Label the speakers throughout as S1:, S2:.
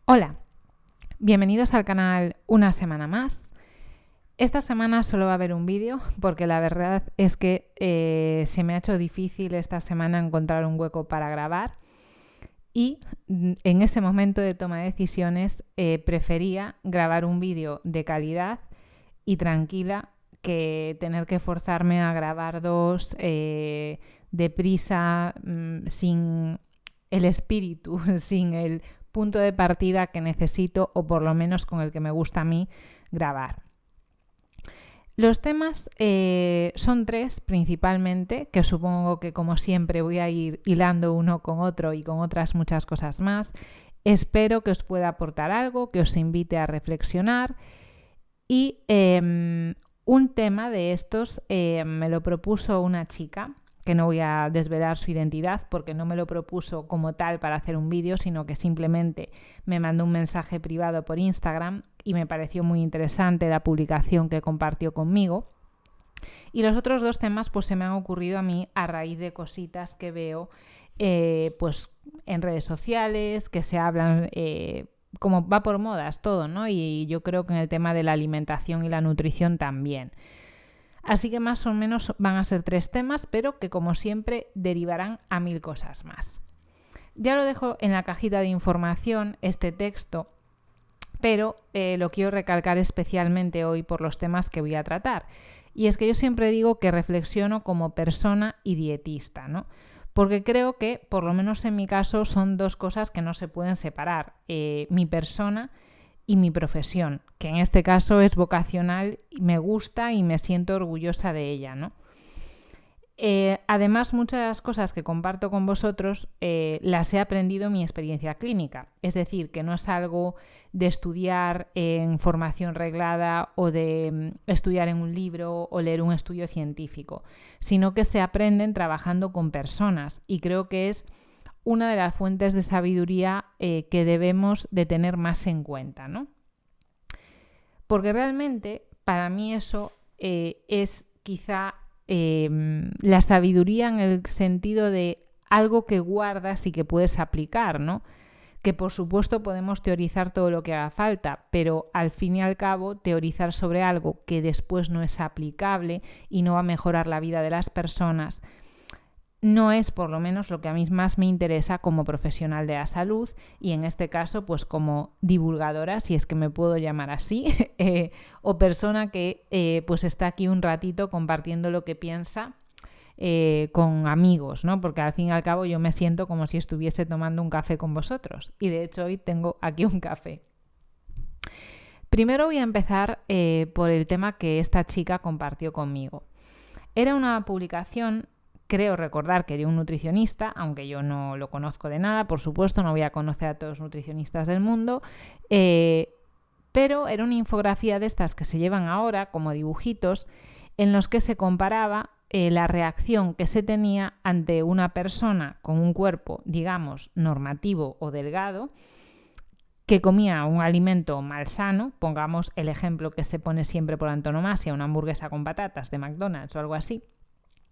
S1: Hola, bienvenidos al canal una semana más. Esta semana solo va a haber un vídeo porque la verdad es que se me ha hecho difícil esta semana encontrar un hueco para grabar y en ese momento de toma de decisiones prefería grabar un vídeo de calidad y tranquila que tener que forzarme a grabar dos deprisa, sin el espíritu, sin el punto de partida que necesito o por lo menos con el que me gusta a mí grabar. Los temas son tres principalmente, que supongo que como siempre voy a ir hilando uno con otro y con otras muchas cosas más. Espero que os pueda aportar algo, que os invite a reflexionar y un tema de estos me lo propuso una chica, que no voy a desvelar su identidad porque no me lo propuso como tal para hacer un vídeo, sino que simplemente me mandó un mensaje privado por Instagram y me pareció muy interesante la publicación que compartió conmigo. Y los otros dos temas pues se me han ocurrido a mí a raíz de cositas que veo pues en redes sociales, que se hablan, como va por modas todo, ¿no? Y yo creo que en el tema de la alimentación y la nutrición también. Así que más o menos van a ser tres temas, pero que como siempre derivarán a 1000 cosas más. Ya lo dejo en la cajita de información este texto, pero lo quiero recalcar especialmente hoy por los temas que voy a tratar. Y es que yo siempre digo que reflexiono como persona y dietista, ¿no? Porque creo que, por lo menos en mi caso, son dos cosas que no se pueden separar. Mi persona y mi profesión, que en este caso es vocacional, me gusta y me siento orgullosa de ella, ¿no? Además, muchas de las cosas que comparto con vosotros las he aprendido en mi experiencia clínica. Es decir, que no es algo de estudiar en formación reglada o de estudiar en un libro o leer un estudio científico, sino que se aprenden trabajando con personas y creo que es una de las fuentes de sabiduría que debemos de tener más en cuenta, ¿no? Porque realmente para mí eso es quizá la sabiduría en el sentido de algo que guardas y que puedes aplicar, ¿no? Que por supuesto podemos teorizar todo lo que haga falta, pero al fin y al cabo teorizar sobre algo que después no es aplicable y no va a mejorar la vida de las personas no es por lo menos lo que a mí más me interesa como profesional de la salud y en este caso pues como divulgadora, si es que me puedo llamar así, o persona que pues está aquí un ratito compartiendo lo que piensa con amigos, ¿no? Porque al fin y al cabo yo me siento como si estuviese tomando un café con vosotros y de hecho hoy tengo aquí un café. Primero voy a empezar por el tema que esta chica compartió conmigo. Era una publicación, creo recordar que de un nutricionista, aunque yo no lo conozco de nada, por supuesto, no voy a conocer a todos los nutricionistas del mundo, pero era una infografía de estas que se llevan ahora como dibujitos en los que se comparaba la reacción que se tenía ante una persona con un cuerpo, digamos, normativo o delgado, que comía un alimento malsano, pongamos el ejemplo que se pone siempre por antonomasia, una hamburguesa con patatas de McDonald's o algo así,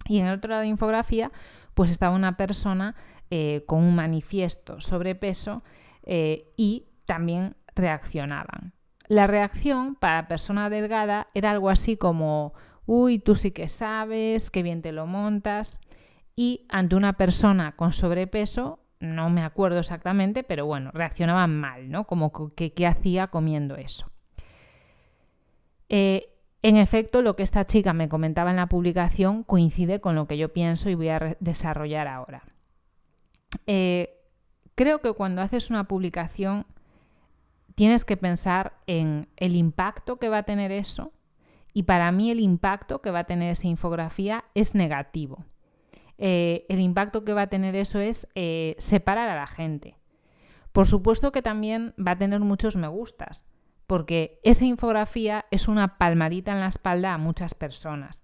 S1: y en el otro lado de la infografía pues estaba una persona con un manifiesto sobrepeso y también reaccionaban. La reacción para la persona delgada era algo así como uy, tú sí que sabes, qué bien te lo montas, y ante una persona con sobrepeso, no me acuerdo exactamente, pero bueno, reaccionaban mal, ¿no? Como que qué hacía comiendo eso. En efecto, lo que esta chica me comentaba en la publicación coincide con lo que yo pienso y voy a desarrollar ahora. Creo que cuando haces una publicación tienes que pensar en el impacto que va a tener eso y para mí el impacto que va a tener esa infografía es negativo. El impacto que va a tener eso es separar a la gente. Por supuesto que también va a tener muchos me gustas, porque esa infografía es una palmadita en la espalda a muchas personas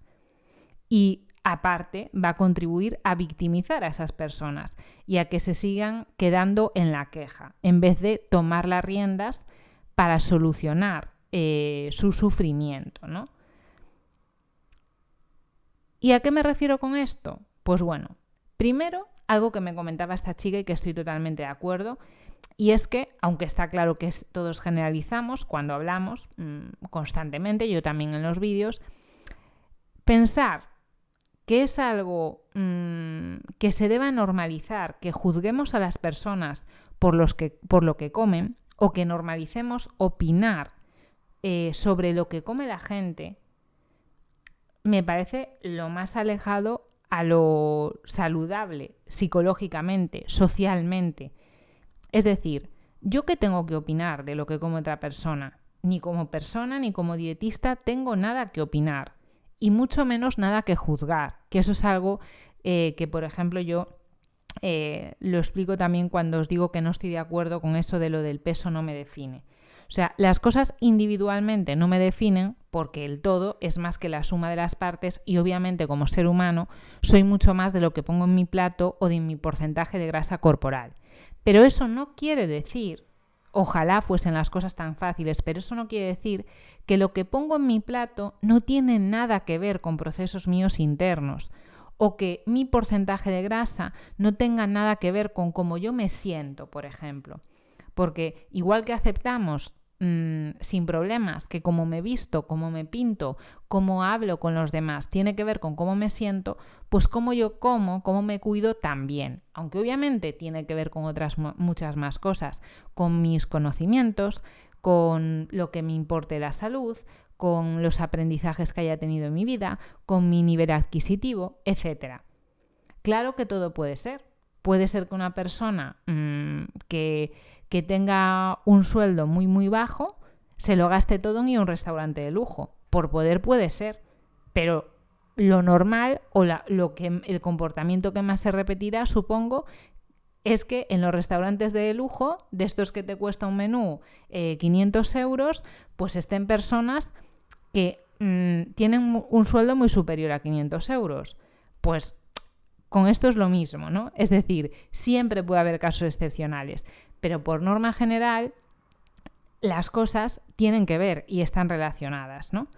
S1: y aparte va a contribuir a victimizar a esas personas y a que se sigan quedando en la queja en vez de tomar las riendas para solucionar su sufrimiento, ¿no? ¿Y a qué me refiero con esto? Pues bueno, primero algo que me comentaba esta chica y que estoy totalmente de acuerdo, y es que, aunque está claro que todos generalizamos cuando hablamos constantemente, yo también en los vídeos, pensar que es algo que se deba normalizar, que juzguemos a las personas por lo que comen, o que normalicemos opinar sobre lo que come la gente, me parece lo más alejado a lo saludable psicológicamente, socialmente. Es decir, ¿yo qué tengo que opinar de lo que come otra persona? Ni como persona ni como dietista tengo nada que opinar, y mucho menos nada que juzgar, que eso es algo que, por ejemplo, yo lo explico también cuando os digo que no estoy de acuerdo con eso de lo del peso no me define. O sea, las cosas individualmente no me definen porque el todo es más que la suma de las partes, y obviamente como ser humano soy mucho más de lo que pongo en mi plato o de mi porcentaje de grasa corporal. Pero eso no quiere decir, ojalá fuesen las cosas tan fáciles, pero eso no quiere decir que lo que pongo en mi plato no tiene nada que ver con procesos míos internos, o que mi porcentaje de grasa no tenga nada que ver con cómo yo me siento, por ejemplo. Porque igual que aceptamos sin problemas que cómo me visto, cómo me pinto, cómo hablo con los demás tiene que ver con cómo me siento, pues cómo yo como, cómo me cuido también. Aunque obviamente tiene que ver con otras muchas más cosas, con mis conocimientos, con lo que me importe la salud, con los aprendizajes que haya tenido en mi vida, con mi nivel adquisitivo, etc. Claro que todo puede ser. Puede ser que una persona que tenga un sueldo muy, muy bajo se lo gaste todo en ir a un restaurante de lujo. Por poder puede ser, pero lo normal o el comportamiento que más se repetirá, supongo, es que en los restaurantes de lujo, de estos que te cuesta un menú 500 euros, pues estén personas que tienen un sueldo muy superior a 500 euros. Pues con esto es lo mismo, ¿no? Es decir, siempre puede haber casos excepcionales, pero por norma general las cosas tienen que ver y están relacionadas, ¿no?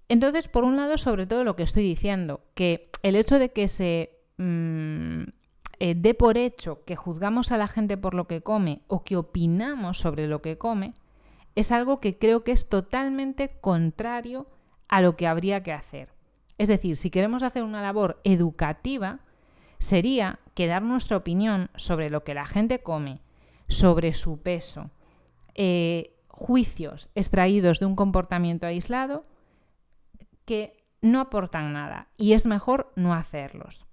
S1: Entonces, por un lado, sobre todo lo que estoy diciendo, que el hecho de que se dé por hecho que juzgamos a la gente por lo que come o que opinamos sobre lo que come, es algo que creo que es totalmente contrario a lo que habría que hacer. Es decir, si queremos hacer una labor educativa, sería que dar nuestra opinión sobre lo que la gente come, sobre su peso, juicios extraídos de un comportamiento aislado que no aportan nada, y es mejor no hacerlos.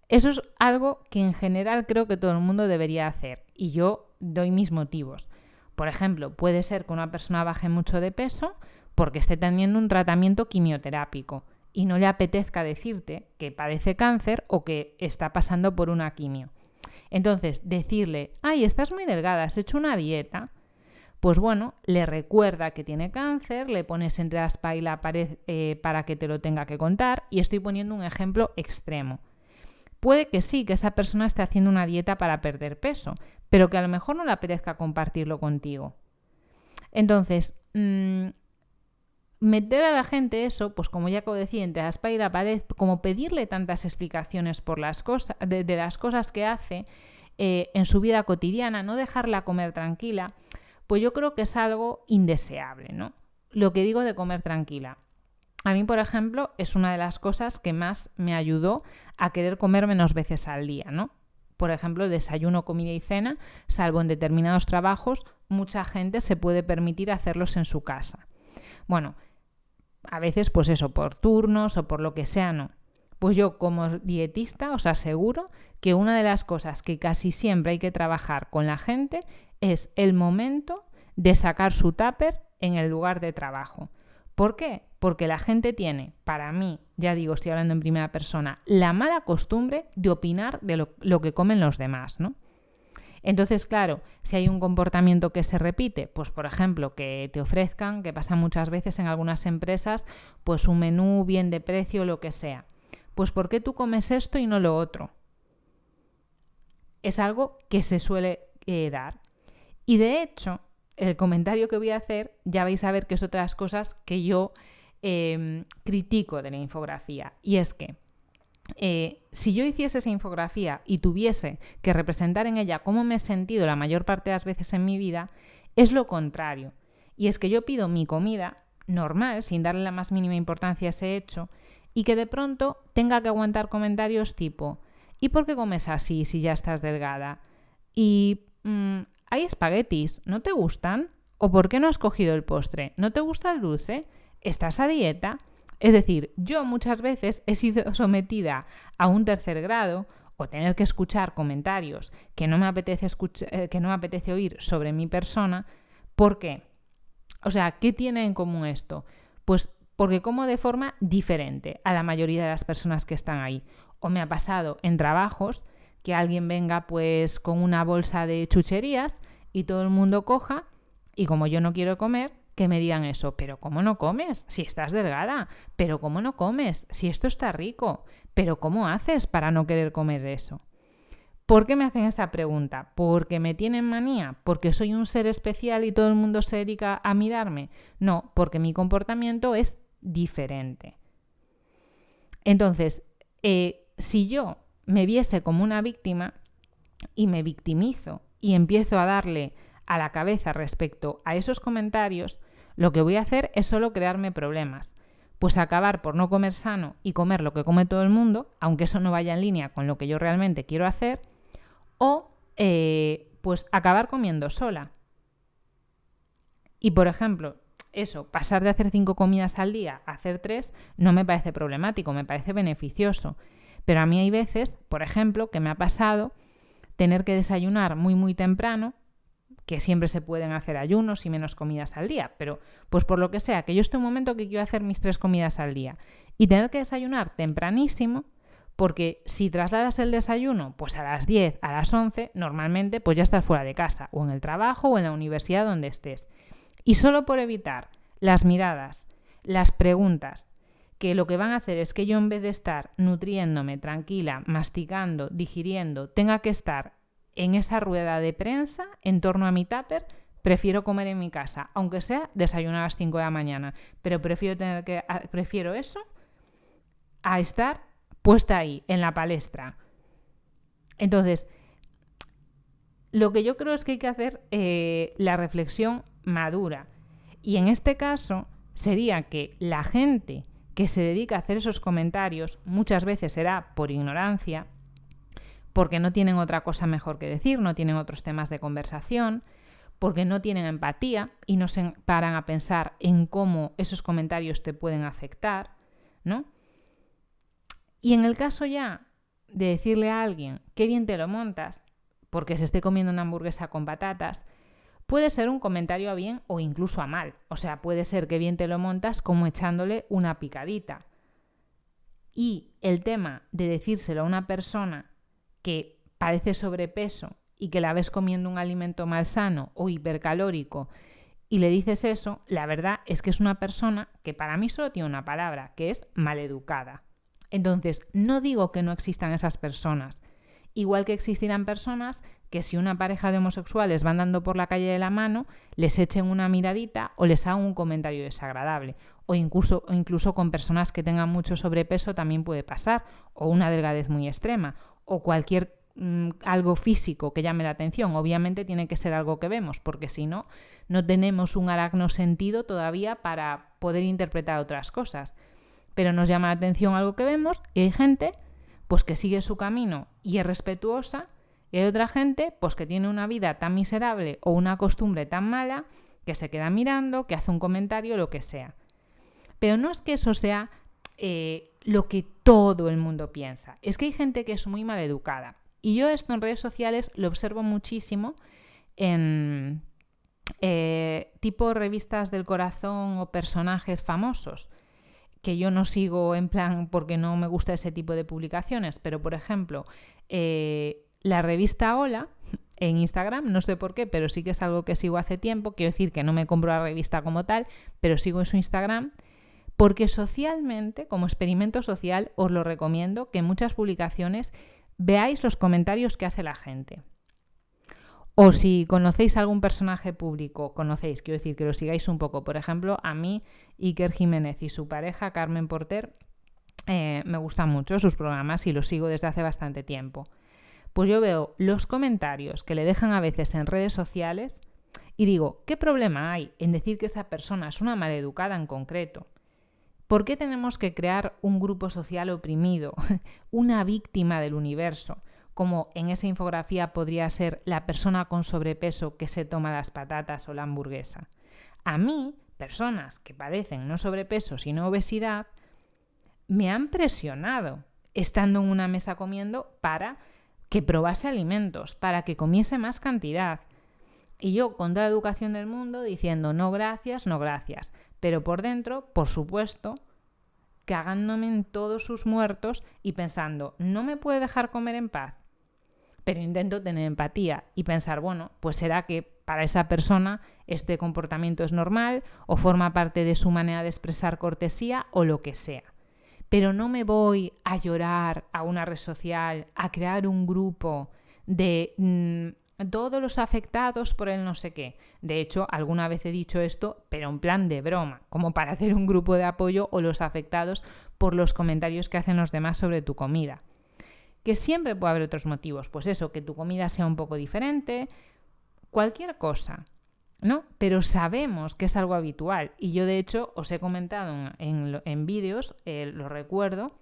S1: Eso es algo que en general creo que todo el mundo debería hacer, y yo doy mis motivos. Por ejemplo, puede ser que una persona baje mucho de peso porque esté teniendo un tratamiento quimioterápico y no le apetezca decirte que padece cáncer o que está pasando por una quimio. Entonces, decirle, ay, estás muy delgada, has hecho una dieta, pues bueno, le recuerda que tiene cáncer, le pones entre la espalda y la pared para que te lo tenga que contar, y estoy poniendo un ejemplo extremo. Puede que sí, que esa persona esté haciendo una dieta para perder peso, pero que a lo mejor no le apetezca compartirlo contigo. Entonces, meter a la gente eso, pues como ya acabo de decir, entre la espalda y la pared, como pedirle tantas explicaciones por las cosas, de las cosas que hace en su vida cotidiana, no dejarla comer tranquila, pues yo creo que es algo indeseable, ¿no? Lo que digo de comer tranquila. A mí, por ejemplo, es una de las cosas que más me ayudó a querer comer menos veces al día, ¿no? Por ejemplo, desayuno, comida y cena, salvo en determinados trabajos, mucha gente se puede permitir hacerlos en su casa. Bueno, a veces pues eso, por turnos o por lo que sea, no. Pues yo como dietista os aseguro que una de las cosas que casi siempre hay que trabajar con la gente es el momento de sacar su tupper en el lugar de trabajo. ¿Por qué? Porque la gente tiene, para mí, ya digo, estoy hablando en primera persona, la mala costumbre de opinar de lo que comen los demás, ¿no? Entonces, claro, si hay un comportamiento que se repite, pues por ejemplo, que te ofrezcan, que pasa muchas veces en algunas empresas, pues un menú bien de precio, lo que sea. Pues ¿por qué tú comes esto y no lo otro? Es algo que se suele dar. Y de hecho, el comentario que voy a hacer, ya vais a ver que es otra de las cosas que yo critico de la infografía. Y es que si yo hiciese esa infografía y tuviese que representar en ella cómo me he sentido la mayor parte de las veces en mi vida, es lo contrario. Y es que yo pido mi comida normal, sin darle la más mínima importancia a ese hecho, y que de pronto tenga que aguantar comentarios tipo: ¿y por qué comes así si ya estás delgada? Y hay espaguetis, ¿no te gustan? ¿O por qué no has cogido el postre? ¿No te gusta el dulce? ¿Estás a dieta? Es decir, yo muchas veces he sido sometida a un tercer grado o tener que escuchar comentarios que no me apetece oír sobre mi persona. ¿Por qué? O sea, ¿qué tiene en común esto? Pues porque como de forma diferente a la mayoría de las personas que están ahí. O me ha pasado en trabajos que alguien venga pues con una bolsa de chucherías y todo el mundo coja, y como yo no quiero comer, que me digan eso: pero ¿cómo no comes si estás delgada? ¿Pero cómo no comes si esto está rico? ¿Pero cómo haces para no querer comer eso? ¿Por qué me hacen esa pregunta? ¿Porque me tienen manía? ¿Porque soy un ser especial y todo el mundo se dedica a mirarme? No, porque mi comportamiento es diferente. Entonces, si yo me viese como una víctima y me victimizo y empiezo a darle a la cabeza respecto a esos comentarios, lo que voy a hacer es solo crearme problemas. Pues acabar por no comer sano y comer lo que come todo el mundo, aunque eso no vaya en línea con lo que yo realmente quiero hacer, o pues acabar comiendo sola. Y por ejemplo, eso, pasar de hacer 5 comidas al día a hacer 3 no me parece problemático, me parece beneficioso. Pero a mí hay veces, por ejemplo, que me ha pasado tener que desayunar muy muy temprano, que siempre se pueden hacer ayunos y menos comidas al día, pero pues por lo que sea, que yo estoy en un momento que quiero hacer mis 3 comidas al día y tener que desayunar tempranísimo, porque si trasladas el desayuno pues a las 10, a las 11, normalmente pues ya estás fuera de casa, o en el trabajo o en la universidad donde estés. Y solo por evitar las miradas, las preguntas, que lo que van a hacer es que yo, en vez de estar nutriéndome tranquila, masticando, digiriendo, tenga que estar en esa rueda de prensa en torno a mi tupper, prefiero comer en mi casa, aunque sea desayunar a las 5 de la mañana, pero prefiero eso a estar puesta ahí, en la palestra. Entonces, lo que yo creo es que hay que hacer la reflexión madura. Y en este caso sería que la gente que se dedica a hacer esos comentarios muchas veces será por ignorancia, porque no tienen otra cosa mejor que decir, no tienen otros temas de conversación, porque no tienen empatía y no se paran a pensar en cómo esos comentarios te pueden afectar, ¿no? Y en el caso ya de decirle a alguien qué bien te lo montas porque se esté comiendo una hamburguesa con patatas, puede ser un comentario a bien o incluso a mal. O sea, puede ser que bien te lo montas como echándole una picadita. Y el tema de decírselo a una persona que padece sobrepeso y que la ves comiendo un alimento malsano o hipercalórico y le dices eso, la verdad es que es una persona que para mí solo tiene una palabra, que es maleducada. Entonces, no digo que no existan esas personas. Igual que existirán personas que, si una pareja de homosexuales van andando por la calle de la mano, les echen una miradita o les hagan un comentario desagradable. O incluso con personas que tengan mucho sobrepeso también puede pasar, o una delgadez muy extrema, o cualquier algo físico que llame la atención. Obviamente tiene que ser algo que vemos, porque si no, no tenemos un aracno sentido todavía para poder interpretar otras cosas. Pero nos llama la atención algo que vemos y hay gente pues que sigue su camino y es respetuosa, y hay otra gente pues que tiene una vida tan miserable o una costumbre tan mala que se queda mirando, que hace un comentario, lo que sea. Pero no es que eso sea lo que todo el mundo piensa. Es que hay gente que es muy maleducada. Y yo esto en redes sociales lo observo muchísimo en tipo revistas del corazón o personajes famosos, que yo no sigo en plan porque no me gusta ese tipo de publicaciones, pero por ejemplo, la revista Hola en Instagram, no sé por qué, pero sí que es algo que sigo hace tiempo. Quiero decir que no me compro la revista como tal, pero sigo en su Instagram, porque socialmente, como experimento social, os lo recomiendo, que en muchas publicaciones veáis los comentarios que hace la gente. O si conocéis algún personaje público, quiero decir que lo sigáis un poco. Por ejemplo, a mí, Iker Jiménez y su pareja, Carmen Porter, me gustan mucho sus programas y los sigo desde hace bastante tiempo. Pues yo veo los comentarios que le dejan a veces en redes sociales y digo, ¿qué problema hay en decir que esa persona es una maleducada en concreto? ¿Por qué tenemos que crear un grupo social oprimido, una víctima del universo, como en esa infografía podría ser la persona con sobrepeso que se toma las patatas o la hamburguesa? A mí, personas que padecen no sobrepeso sino obesidad, me han presionado estando en una mesa comiendo para que probase alimentos, para que comiese más cantidad. Y yo, con toda la educación del mundo, diciendo no gracias, no gracias. Pero por dentro, por supuesto, cagándome en todos sus muertos y pensando, no me puede dejar comer en paz. Pero intento tener empatía y pensar, bueno, pues será que para esa persona este comportamiento es normal o forma parte de su manera de expresar cortesía o lo que sea. Pero no me voy a llorar a una red social, a crear un grupo de todos los afectados por el no sé qué. De hecho, alguna vez he dicho esto, pero en plan de broma, como para hacer un grupo de apoyo o los afectados por los comentarios que hacen los demás sobre tu comida. Que siempre puede haber otros motivos, pues eso, que tu comida sea un poco diferente, cualquier cosa, ¿no? Pero sabemos que es algo habitual y yo de hecho os he comentado en vídeos, lo recuerdo,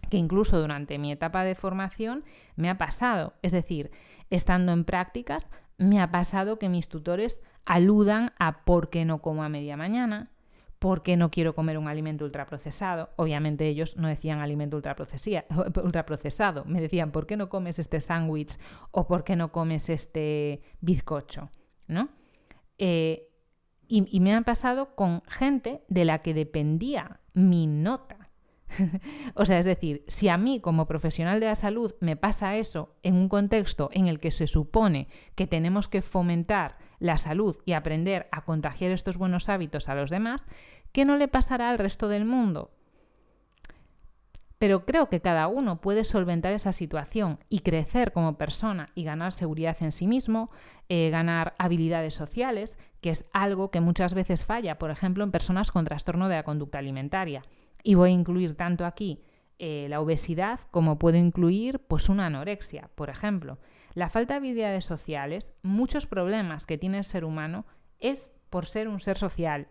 S1: que incluso durante mi etapa de formación me ha pasado, es decir, estando en prácticas me ha pasado que mis tutores aludan a por qué no como a media mañana, por qué no quiero comer un alimento ultraprocesado. Obviamente ellos no decían alimento ultraprocesado, me decían por qué no comes este sándwich o por qué no comes este bizcocho, ¿no? Y me han pasado con gente de la que dependía mi nota. O sea, es decir, si a mí como profesional de la salud me pasa eso en un contexto en el que se supone que tenemos que fomentar la salud y aprender a contagiar estos buenos hábitos a los demás, ¿qué no le pasará al resto del mundo? Pero creo que cada uno puede solventar esa situación y crecer como persona y ganar seguridad en sí mismo, ganar habilidades sociales, que es algo que muchas veces falla, por ejemplo, en personas con trastorno de la conducta alimentaria. Y voy a incluir tanto aquí la obesidad como puedo incluir pues una anorexia, por ejemplo. La falta de habilidades sociales, muchos problemas que tiene el ser humano es por ser un ser social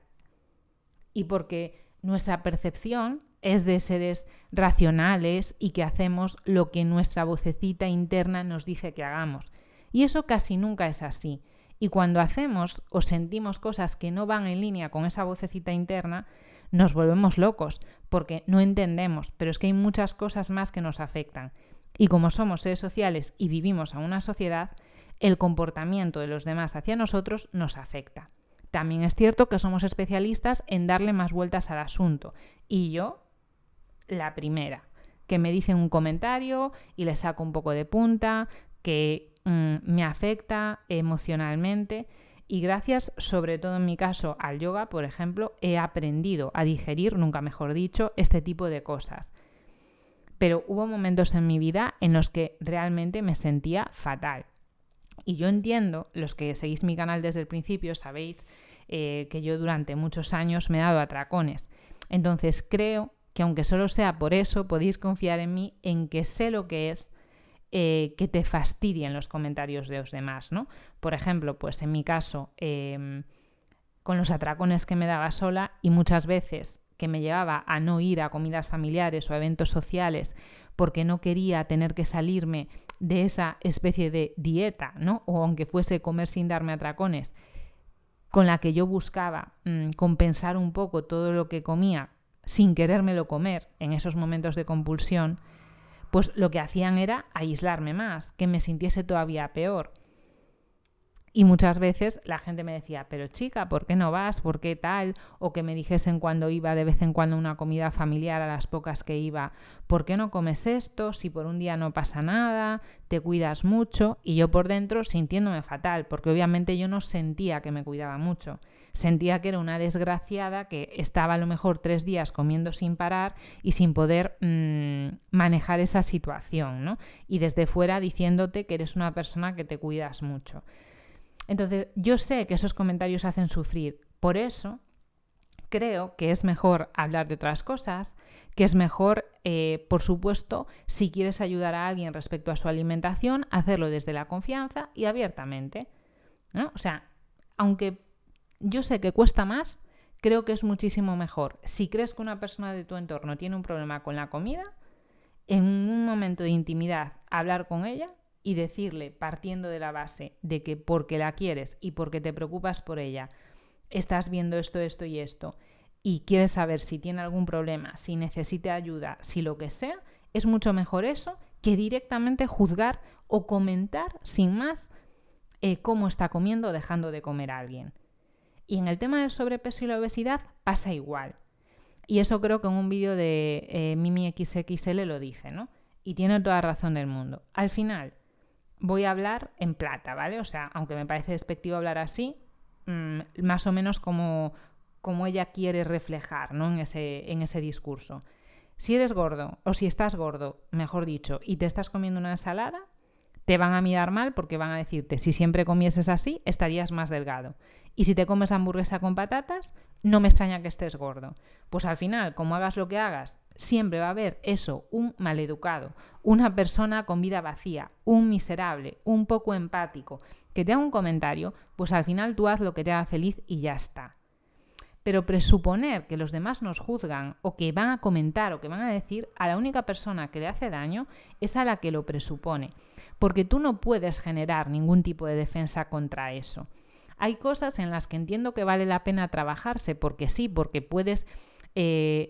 S1: y porque nuestra percepción es de seres racionales y que hacemos lo que nuestra vocecita interna nos dice que hagamos. Y eso casi nunca es así. Y cuando hacemos o sentimos cosas que no van en línea con esa vocecita interna, nos volvemos locos porque no entendemos, pero es que hay muchas cosas más que nos afectan. Y como somos seres sociales y vivimos en una sociedad, el comportamiento de los demás hacia nosotros nos afecta. También es cierto que somos especialistas en darle más vueltas al asunto. Y yo, la primera, que me dicen un comentario y le saco un poco de punta, que me afecta emocionalmente. Y gracias, sobre todo en mi caso, al yoga, por ejemplo, he aprendido a digerir, nunca mejor dicho, este tipo de cosas. Pero hubo momentos en mi vida en los que realmente me sentía fatal. Y yo entiendo, los que seguís mi canal desde el principio sabéis que yo durante muchos años me he dado atracones. Entonces creo que aunque solo sea por eso, podéis confiar en mí, en que sé lo que es que te fastidien los comentarios de los demás, ¿no? Por ejemplo, pues en mi caso, con los atracones que me daba sola y muchas veces que me llevaba a no ir a comidas familiares o a eventos sociales porque no quería tener que salirme de esa especie de dieta, ¿no? O aunque fuese comer sin darme atracones, con la que yo buscaba compensar un poco todo lo que comía sin querérmelo comer en esos momentos de compulsión, pues lo que hacían era aislarme más, que me sintiese todavía peor. Y muchas veces la gente me decía, pero chica, ¿por qué no vas? ¿Por qué tal? O que me dijesen cuando iba de vez en cuando a una comida familiar, a las pocas que iba, ¿por qué no comes esto? Si por un día no pasa nada, te cuidas mucho. Y yo por dentro sintiéndome fatal, porque obviamente yo no sentía que me cuidaba mucho. Sentía que era una desgraciada que estaba a lo mejor 3 días comiendo sin parar y sin poder manejar esa situación, ¿no? Y desde fuera diciéndote que eres una persona que te cuidas mucho. Entonces, yo sé que esos comentarios hacen sufrir. Por eso creo que es mejor hablar de otras cosas, que es mejor, por supuesto, si quieres ayudar a alguien respecto a su alimentación, hacerlo desde la confianza y abiertamente, ¿no? O sea, aunque yo sé que cuesta más, creo que es muchísimo mejor. Si crees que una persona de tu entorno tiene un problema con la comida, en un momento de intimidad hablar con ella y decirle, partiendo de la base de que porque la quieres y porque te preocupas por ella, estás viendo esto, esto y esto, y quieres saber si tiene algún problema, si necesita ayuda, si lo que sea, es mucho mejor eso que directamente juzgar o comentar sin más cómo está comiendo o dejando de comer a alguien. Y en el tema del sobrepeso y la obesidad pasa igual. Y eso creo que en un vídeo de Mimi XXL lo dice, ¿no? Y tiene toda razón del mundo. Al final, voy a hablar en plata, ¿vale? O sea, aunque me parece despectivo hablar así, más o menos como ella quiere reflejar, ¿no? en ese discurso. Si eres gordo, o si estás gordo, mejor dicho, y te estás comiendo una ensalada, te van a mirar mal porque van a decirte, si siempre comieses así, estarías más delgado. Y si te comes hamburguesa con patatas, no me extraña que estés gordo. Pues al final, como hagas lo que hagas, siempre va a haber eso, un maleducado, una persona con vida vacía, un miserable, un poco empático, que te haga un comentario, pues al final tú haz lo que te haga feliz y ya está. Pero presuponer que los demás nos juzgan o que van a comentar o que van a decir, a la única persona que le hace daño es a la que lo presupone, porque tú no puedes generar ningún tipo de defensa contra eso. Hay cosas en las que entiendo que vale la pena trabajarse, porque sí, porque puedes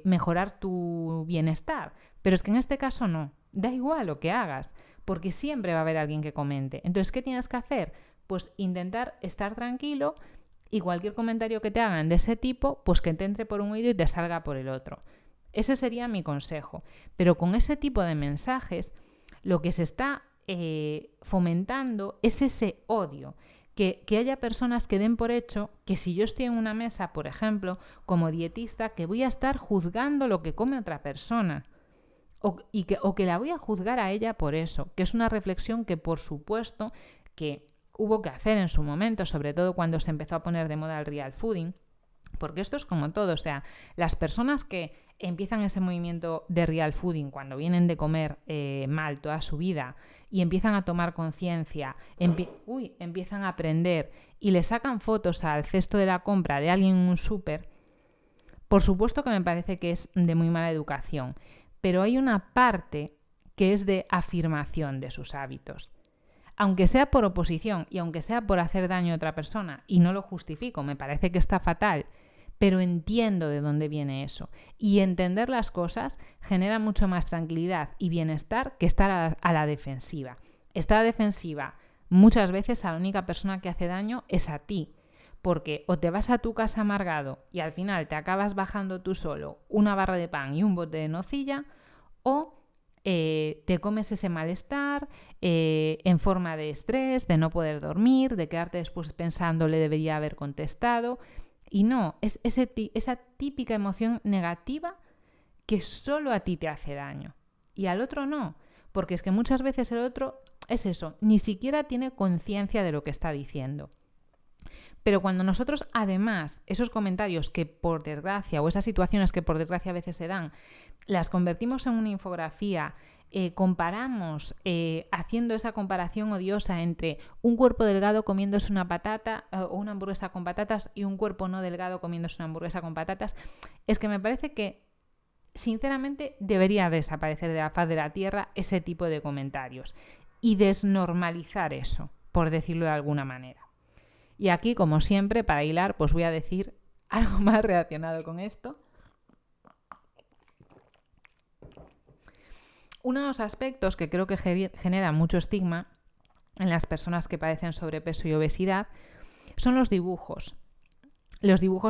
S1: mejorar tu bienestar, pero es que en este caso no, da igual lo que hagas, porque siempre va a haber alguien que comente. Entonces, ¿qué tienes que hacer? Pues intentar estar tranquilo y cualquier comentario que te hagan de ese tipo, pues que te entre por un oído y te salga por el otro. Ese sería mi consejo. Pero con ese tipo de mensajes, lo que se está fomentando es ese odio. Que haya personas que den por hecho que si yo estoy en una mesa, por ejemplo, como dietista, que voy a estar juzgando lo que come otra persona. O que la voy a juzgar a ella por eso. Que es una reflexión que, por supuesto, que hubo que hacer en su momento, sobre todo cuando se empezó a poner de moda el real fooding, porque esto es como todo, o sea, las personas que empiezan ese movimiento de real fooding cuando vienen de comer mal toda su vida y empiezan a tomar conciencia, empiezan a aprender y le sacan fotos al cesto de la compra de alguien en un súper, por supuesto que me parece que es de muy mala educación, pero hay una parte que es de afirmación de sus hábitos. Aunque sea por oposición y aunque sea por hacer daño a otra persona, y no lo justifico, me parece que está fatal, pero entiendo de dónde viene eso. Y entender las cosas genera mucho más tranquilidad y bienestar que estar a la defensiva. Estar a la defensiva muchas veces a la única persona que hace daño es a ti, porque o te vas a tu casa amargado y al final te acabas bajando tú solo una barra de pan y un bote de nocilla, o te comes ese malestar en forma de estrés, de no poder dormir, de quedarte después pensando le debería haber contestado. Y no, es esa típica emoción negativa que solo a ti te hace daño y al otro no, porque es que muchas veces el otro es eso, ni siquiera tiene conciencia de lo que está diciendo. Pero cuando nosotros, además, esos comentarios que por desgracia, o esas situaciones que por desgracia a veces se dan, las convertimos en una infografía, comparamos, haciendo esa comparación odiosa entre un cuerpo delgado comiéndose una patata o una hamburguesa con patatas y un cuerpo no delgado comiéndose una hamburguesa con patatas, es que me parece que, sinceramente, debería desaparecer de la faz de la tierra ese tipo de comentarios y desnormalizar eso, por decirlo de alguna manera. Y aquí, como siempre, para hilar, pues voy a decir algo más relacionado con esto. Uno de los aspectos que creo que genera mucho estigma en las personas que padecen sobrepeso y obesidad son los dibujos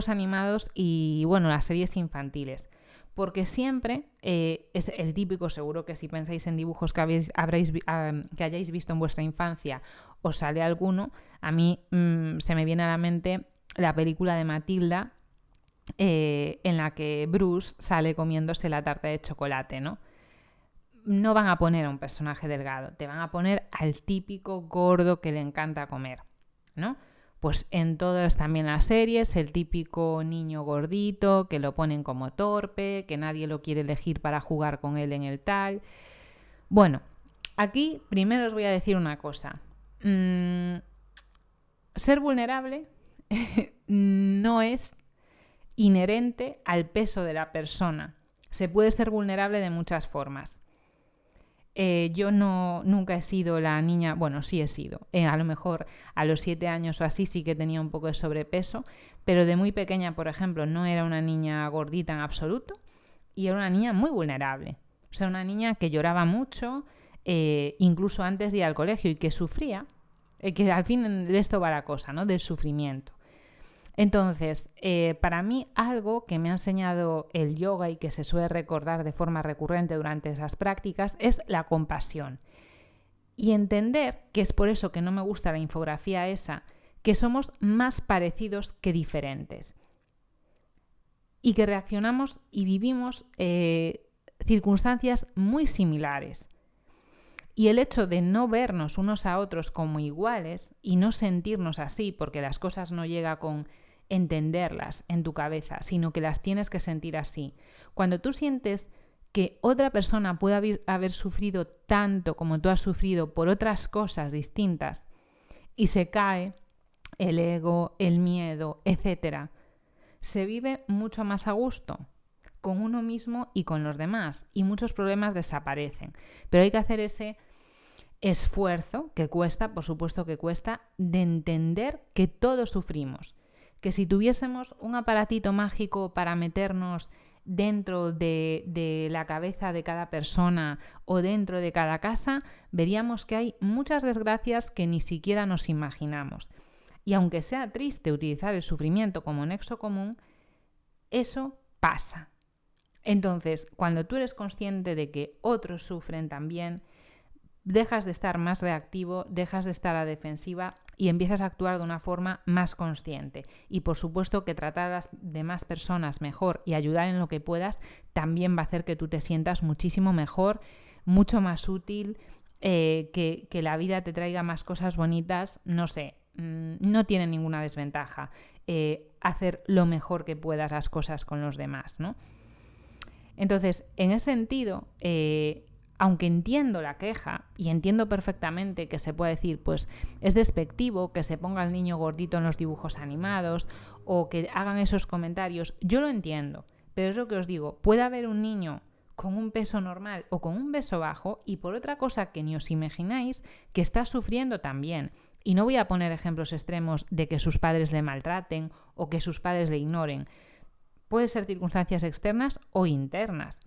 S1: animados y, bueno, las series infantiles. Porque siempre es el típico, seguro que si pensáis en dibujos que hayáis visto en vuestra infancia os sale alguno. A mí se me viene a la mente la película de Matilda, en la que Bruce sale comiéndose la tarta de chocolate, ¿no? No van a poner a un personaje delgado, te van a poner al típico gordo que le encanta comer, ¿no? pues en todas también las series, el típico niño gordito que lo ponen como torpe, que nadie lo quiere elegir para jugar con él en el tal. Bueno, aquí primero os voy a decir una cosa. Ser vulnerable no es inherente al peso de la persona. Se puede ser vulnerable de muchas formas. Yo nunca he sido la niña, bueno, sí he sido, a lo mejor a los 7 años o así sí que tenía un poco de sobrepeso, pero de muy pequeña, por ejemplo, no era una niña gordita en absoluto y era una niña muy vulnerable. O sea, una niña que lloraba mucho, incluso antes de ir al colegio y que sufría, que al fin de esto va la cosa, ¿no? Del sufrimiento. Entonces, para mí algo que me ha enseñado el yoga y que se suele recordar de forma recurrente durante esas prácticas es la compasión. Y entender, que es por eso que no me gusta la infografía esa, que somos más parecidos que diferentes. Y que reaccionamos y vivimos circunstancias muy similares. Y el hecho de no vernos unos a otros como iguales y no sentirnos así, porque las cosas no llegan con entenderlas en tu cabeza, sino que las tienes que sentir así. Cuando tú sientes que otra persona puede haber sufrido tanto como tú has sufrido por otras cosas distintas y se cae el ego, el miedo, etc., se vive mucho más a gusto con uno mismo y con los demás y muchos problemas desaparecen. Pero hay que hacer ese esfuerzo que cuesta, por supuesto que cuesta, de entender que todos sufrimos. Que si tuviésemos un aparatito mágico para meternos dentro de la cabeza de cada persona o dentro de cada casa, veríamos que hay muchas desgracias que ni siquiera nos imaginamos. Y aunque sea triste utilizar el sufrimiento como nexo común, eso pasa. Entonces, cuando tú eres consciente de que otros sufren también, dejas de estar más reactivo, dejas de estar a defensiva y empiezas a actuar de una forma más consciente. Y por supuesto que tratar a las demás personas mejor y ayudar en lo que puedas también va a hacer que tú te sientas muchísimo mejor, mucho más útil, que la vida te traiga más cosas bonitas, no sé, no tiene ninguna desventaja hacer lo mejor que puedas las cosas con los demás, ¿no? Entonces, en ese sentido, aunque entiendo la queja y entiendo perfectamente que se puede decir, pues es despectivo que se ponga el niño gordito en los dibujos animados o que hagan esos comentarios, yo lo entiendo, pero es lo que os digo, puede haber un niño con un peso normal o con un peso bajo y por otra cosa que ni os imagináis que está sufriendo también. Y no voy a poner ejemplos extremos de que sus padres le maltraten o que sus padres le ignoren. Puede ser circunstancias externas o internas.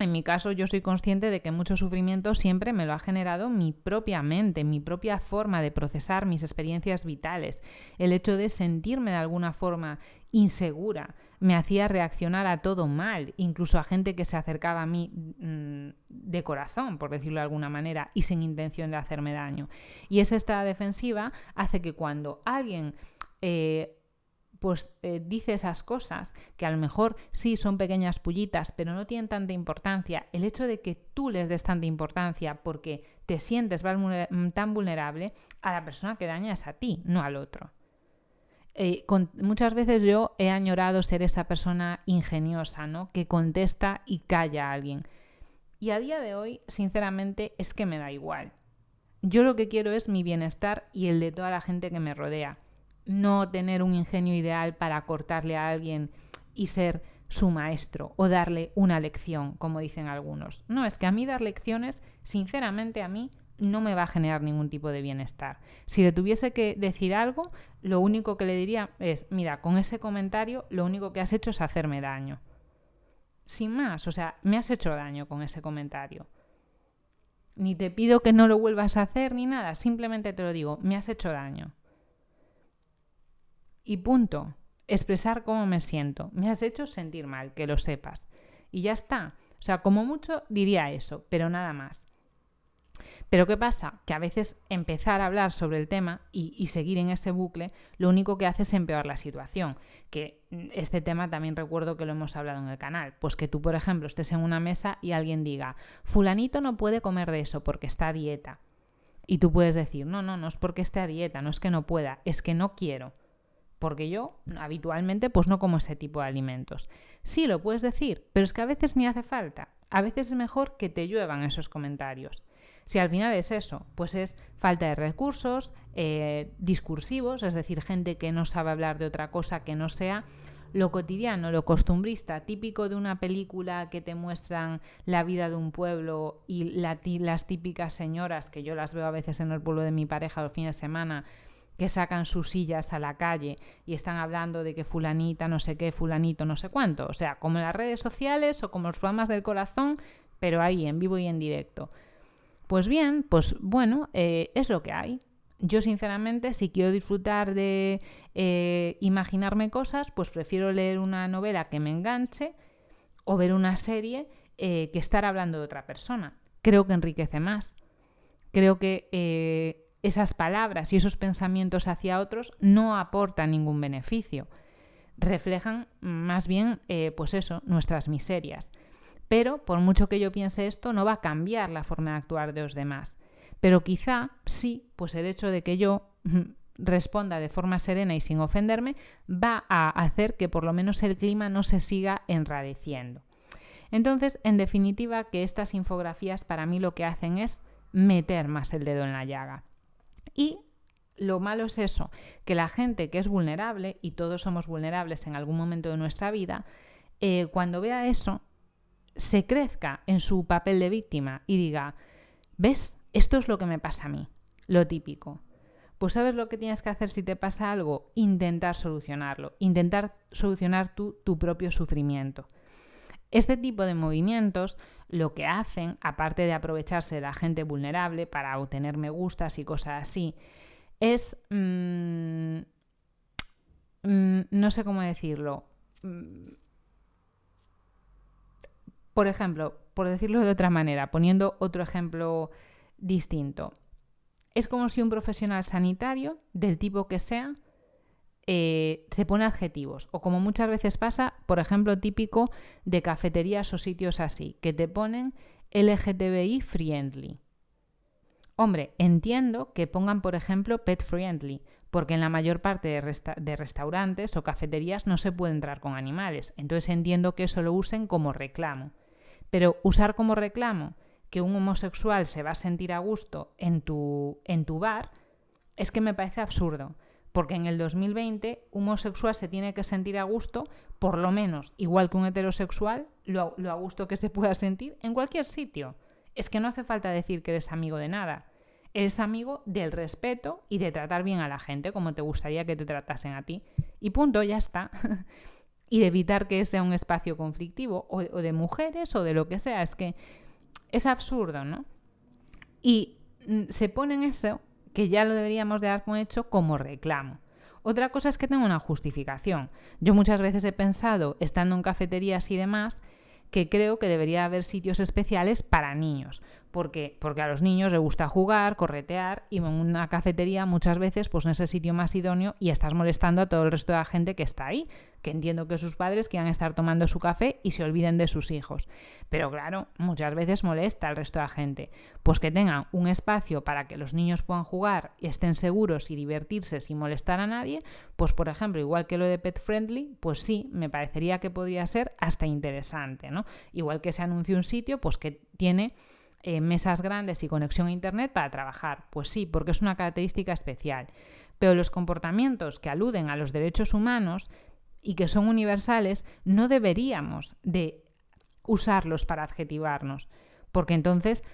S1: En mi caso, yo soy consciente de que mucho sufrimiento siempre me lo ha generado mi propia mente, mi propia forma de procesar mis experiencias vitales. El hecho de sentirme de alguna forma insegura me hacía reaccionar a todo mal, incluso a gente que se acercaba a mí de corazón, por decirlo de alguna manera, y sin intención de hacerme daño. Y esa estado defensiva hace que cuando alguien dice esas cosas que a lo mejor sí son pequeñas pullitas, pero no tienen tanta importancia, el hecho de que tú les des tanta importancia porque te sientes tan vulnerable, a la persona que daña es a ti, no al otro. Muchas veces yo he añorado ser esa persona ingeniosa, ¿no? Que contesta y calla a alguien. Y a día de hoy, sinceramente, es que me da igual. Yo lo que quiero es mi bienestar y el de toda la gente que me rodea. No tener un ingenio ideal para cortarle a alguien y ser su maestro o darle una lección, como dicen algunos. No, es que a mí dar lecciones, sinceramente a mí, no me va a generar ningún tipo de bienestar. Si le tuviese que decir algo, lo único que le diría es, mira, con ese comentario lo único que has hecho es hacerme daño. Sin más, o sea, me has hecho daño con ese comentario. Ni te pido que no lo vuelvas a hacer ni nada, simplemente te lo digo, me has hecho daño. Y punto. Expresar cómo me siento. Me has hecho sentir mal, que lo sepas. Y ya está. O sea, como mucho diría eso, pero nada más. Pero ¿qué pasa? Que a veces empezar a hablar sobre el tema y seguir en ese bucle, lo único que hace es empeorar la situación. Que este tema también recuerdo que lo hemos hablado en el canal. Pues que tú, por ejemplo, estés en una mesa y alguien diga, fulanito no puede comer de eso porque está a dieta. Y tú puedes decir, no es porque esté a dieta, no es que no pueda, es que no quiero. Porque yo habitualmente pues no como ese tipo de alimentos. Sí, lo puedes decir, pero es que a veces ni hace falta. A veces es mejor que te lluevan esos comentarios. Si al final es eso, pues es falta de recursos discursivos, es decir, gente que no sabe hablar de otra cosa que no sea lo cotidiano, lo costumbrista, típico de una película que te muestran la vida de un pueblo y las típicas señoras, que yo las veo a veces en el pueblo de mi pareja los fines de semana, que sacan sus sillas a la calle y están hablando de que fulanita no sé qué, fulanito no sé cuánto. O sea, como en las redes sociales o como los programas del corazón, pero ahí, en vivo y en directo. Pues bien, pues bueno, es lo que hay. Yo sinceramente, si quiero disfrutar de imaginarme cosas, pues prefiero leer una novela que me enganche o ver una serie que estar hablando de otra persona. Creo que enriquece más. Creo que esas palabras y esos pensamientos hacia otros no aportan ningún beneficio. Reflejan más bien, pues eso, nuestras miserias. Pero, por mucho que yo piense esto, no va a cambiar la forma de actuar de los demás. Pero quizá sí, pues el hecho de que yo responda de forma serena y sin ofenderme va a hacer que por lo menos el clima no se siga enrareciendo. Entonces, en definitiva, que estas infografías para mí lo que hacen es meter más el dedo en la llaga. Y lo malo es eso, que la gente que es vulnerable, y todos somos vulnerables en algún momento de nuestra vida, cuando vea eso, se crezca en su papel de víctima y diga, ¿ves? Esto es lo que me pasa a mí, lo típico. Pues ¿sabes lo que tienes que hacer si te pasa algo? Intentar solucionarlo, intentar solucionar tu propio sufrimiento. Este tipo de movimientos lo que hacen, aparte de aprovecharse de la gente vulnerable para obtener me gustas y cosas así, es, no sé cómo decirlo, por ejemplo, por decirlo de otra manera, poniendo otro ejemplo distinto, es como si un profesional sanitario, del tipo que sea, se pone adjetivos, o como muchas veces pasa, por ejemplo, típico de cafeterías o sitios así, que te ponen LGTBI friendly. Hombre, entiendo que pongan, por ejemplo, pet friendly, porque en la mayor parte de restaurantes o cafeterías no se puede entrar con animales, entonces entiendo que eso lo usen como reclamo. Pero usar como reclamo que un homosexual se va a sentir a gusto en tu bar es que me parece absurdo. Porque en el 2020 un homosexual se tiene que sentir a gusto, por lo menos, igual que un heterosexual, lo a gusto que se pueda sentir en cualquier sitio. Es que no hace falta decir que eres amigo de nada. Eres amigo del respeto y de tratar bien a la gente como te gustaría que te tratasen a ti. Y punto, ya está. Y de evitar que sea un espacio conflictivo o de mujeres o de lo que sea. Es que es absurdo, ¿no? Y se ponen eso, que ya lo deberíamos de dar como hecho, como reclamo. Otra cosa es que tenga una justificación. Yo muchas veces he pensado, estando en cafeterías y demás, que creo que debería haber sitios especiales para niños. Porque a los niños les gusta jugar, corretear, y en una cafetería muchas veces pues no es el sitio más idóneo y estás molestando a todo el resto de la gente que está ahí, que entiendo que sus padres quieran estar tomando su café y se olviden de sus hijos. Pero claro, muchas veces molesta al resto de la gente. Pues que tengan un espacio para que los niños puedan jugar y estén seguros y divertirse sin molestar a nadie, pues por ejemplo, igual que lo de Pet Friendly, pues sí, me parecería que podría ser hasta interesante, ¿no? Igual que se anuncie un sitio pues que tiene mesas grandes y conexión a internet para trabajar. Pues sí, porque es una característica especial. Pero los comportamientos que aluden a los derechos humanos y que son universales, no deberíamos de usarlos para adjetivarnos, porque entonces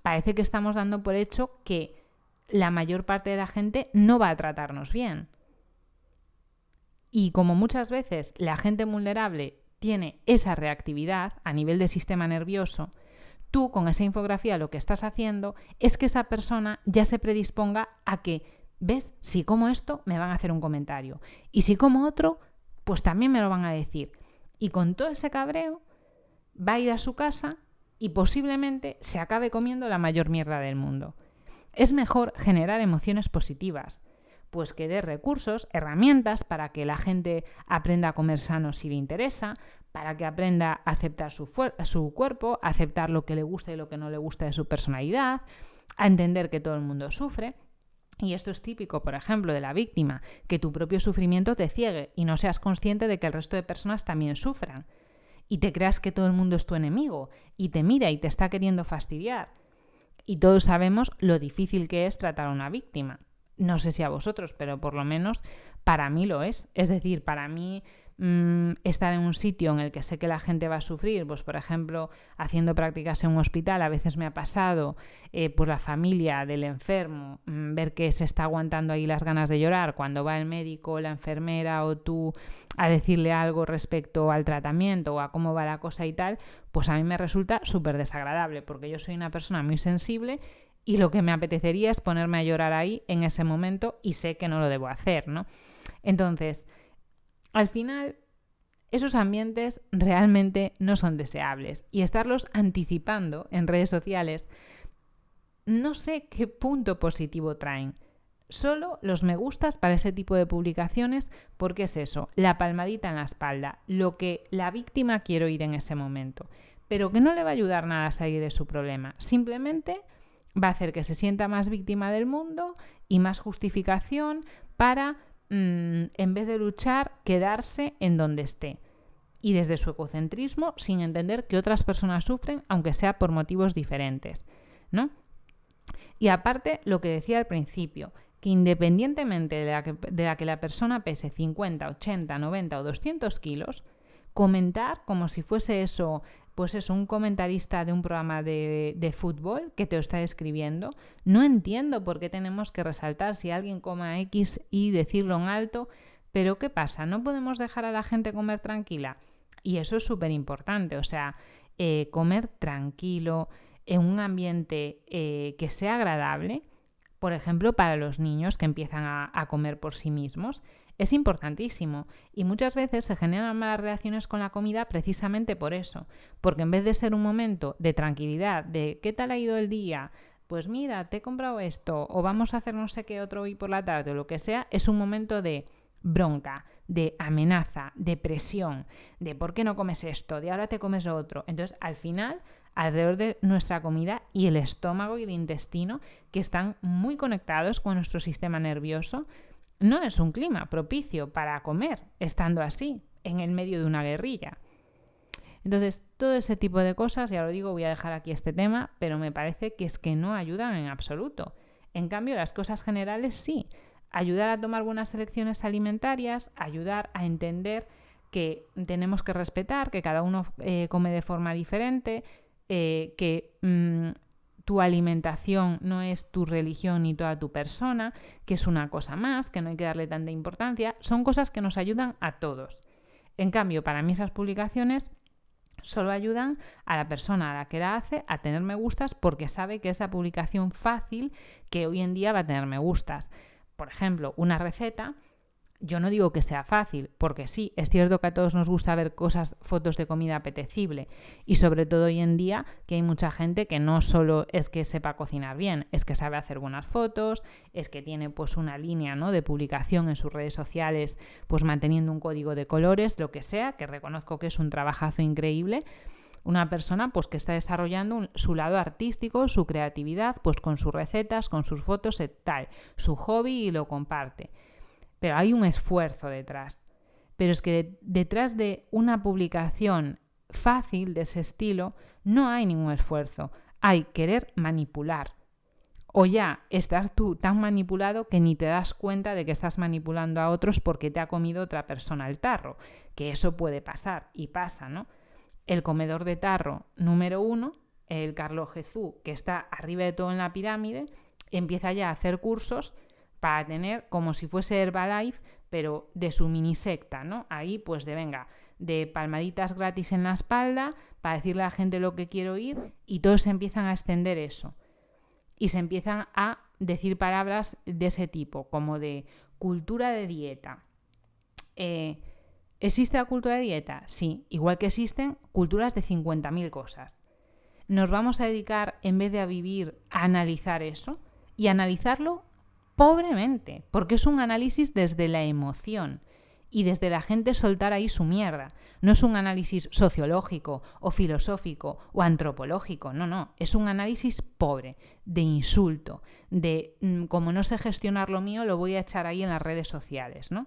S1: parece que estamos dando por hecho que la mayor parte de la gente no va a tratarnos bien. Y como muchas veces la gente vulnerable tiene esa reactividad a nivel del sistema nervioso, tú con esa infografía lo que estás haciendo es que esa persona ya se predisponga a que, ¿ves? Si como esto, me van a hacer un comentario. Y si como otro, pues también me lo van a decir. Y con todo ese cabreo va a ir a su casa y posiblemente se acabe comiendo la mayor mierda del mundo. Es mejor generar emociones positivas, pues que dé recursos, herramientas para que la gente aprenda a comer sano si le interesa, para que aprenda a aceptar su cuerpo, a aceptar lo que le gusta y lo que no le gusta de su personalidad, a entender que todo el mundo sufre. Y esto es típico, por ejemplo, de la víctima, que tu propio sufrimiento te ciegue y no seas consciente de que el resto de personas también sufran. Y te creas que todo el mundo es tu enemigo y te mira y te está queriendo fastidiar. Y todos sabemos lo difícil que es tratar a una víctima. No sé si a vosotros, pero por lo menos para mí lo es. Es decir, para mí estar en un sitio en el que sé que la gente va a sufrir, pues por ejemplo, haciendo prácticas en un hospital, a veces me ha pasado, pues la familia del enfermo, ver que se está aguantando ahí las ganas de llorar cuando va el médico, la enfermera o tú a decirle algo respecto al tratamiento o a cómo va la cosa y tal, pues a mí me resulta súper desagradable, porque yo soy una persona muy sensible y lo que me apetecería es ponerme a llorar ahí en ese momento y sé que no lo debo hacer, ¿no? Entonces, al final, esos ambientes realmente no son deseables y estarlos anticipando en redes sociales no sé qué punto positivo traen. Solo los me gustas para ese tipo de publicaciones porque es eso, la palmadita en la espalda, lo que la víctima quiere oír en ese momento, pero que no le va a ayudar nada a salir de su problema. Simplemente va a hacer que se sienta más víctima del mundo y más justificación para en vez de luchar, quedarse en donde esté. Y desde su egocentrismo, sin entender que otras personas sufren, aunque sea por motivos diferentes, ¿no? Y aparte, lo que decía al principio, que independientemente de la que la persona pese 50, 80, 90 o 200 kilos, comentar como si fuese eso, pues eso, un comentarista de un programa de fútbol que te lo está escribiendo. No entiendo por qué tenemos que resaltar si alguien coma X y decirlo en alto, pero ¿qué pasa? ¿No podemos dejar a la gente comer tranquila? Y eso es súper importante, o sea, comer tranquilo, en un ambiente que sea agradable, por ejemplo, para los niños que empiezan a comer por sí mismos, es importantísimo y muchas veces se generan malas reacciones con la comida precisamente por eso, porque en vez de ser un momento de tranquilidad, de ¿qué tal ha ido el día? Pues mira, te he comprado esto o vamos a hacer no sé qué otro hoy por la tarde o lo que sea, es un momento de bronca, de amenaza, de presión, de ¿por qué no comes esto? De ahora te comes lo otro. Entonces, al final, alrededor de nuestra comida y el estómago y el intestino, que están muy conectados con nuestro sistema nervioso, no es un clima propicio para comer, estando así, en el medio de una guerrilla. Entonces, todo ese tipo de cosas, ya lo digo, voy a dejar aquí este tema, pero me parece que es que no ayudan en absoluto. En cambio, las cosas generales sí. Ayudar a tomar buenas elecciones alimentarias, ayudar a entender que tenemos que respetar, que cada uno come de forma diferente, que tu alimentación no es tu religión ni toda tu persona, que es una cosa más, que no hay que darle tanta importancia, son cosas que nos ayudan a todos. En cambio, para mí esas publicaciones solo ayudan a la persona a la que la hace a tener me gustas porque sabe que es la publicación fácil que hoy en día va a tener me gustas. Por ejemplo, una receta, yo no digo que sea fácil, porque sí, es cierto que a todos nos gusta ver fotos de comida apetecible y sobre todo hoy en día que hay mucha gente que no solo es que sepa cocinar bien, es que sabe hacer buenas fotos, es que tiene pues una línea, ¿no?, de publicación en sus redes sociales, pues manteniendo un código de colores, lo que sea, que reconozco que es un trabajazo increíble. Una persona pues que está desarrollando su lado artístico, su creatividad, pues con sus recetas, con sus fotos, tal, su hobby y lo comparte. Pero hay un esfuerzo detrás. Pero es que detrás de una publicación fácil de ese estilo no hay ningún esfuerzo. Hay querer manipular. O ya estar tú tan manipulado que ni te das cuenta de que estás manipulando a otros porque te ha comido otra persona el tarro. Que eso puede pasar y pasa, ¿no? El comedor de tarro número 1, el Carlos Jesús, que está arriba de todo en la pirámide, empieza ya a hacer cursos para tener como si fuese Herbalife, pero de su mini secta, ¿no? Ahí pues de palmaditas gratis en la espalda para decirle a la gente lo que quiero oír y todos se empiezan a extender eso. Y se empiezan a decir palabras de ese tipo, como de cultura de dieta. ¿Existe la cultura de dieta? Sí, igual que existen culturas de 50.000 cosas. Nos vamos a dedicar, en vez de a vivir, a analizar eso y analizarlo pobremente, porque es un análisis desde la emoción. y desde la gente soltar ahí su mierda. No es un análisis sociológico o filosófico o antropológico, no, es un análisis pobre, de insulto, de como no sé gestionar lo mío, lo voy a echar ahí en las redes sociales, ¿no?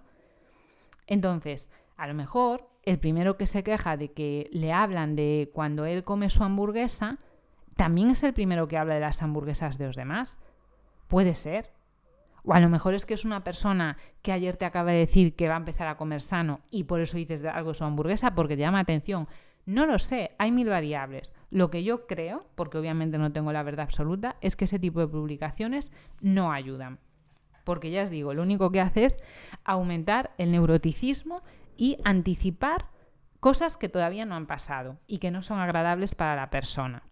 S1: Entonces, a lo mejor el primero que se queja de que le hablan de cuando él come su hamburguesa, también es el primero que habla de las hamburguesas de los demás. Puede ser. O a lo mejor es que es una persona que ayer te acaba de decir que va a empezar a comer sano y por eso dices algo de su hamburguesa porque te llama atención. No lo sé, hay 1000 variables. Lo que yo creo, porque obviamente no tengo la verdad absoluta, es que ese tipo de publicaciones no ayudan. Porque ya os digo, lo único que hace es aumentar el neuroticismo y anticipar cosas que todavía no han pasado y que no son agradables para la persona.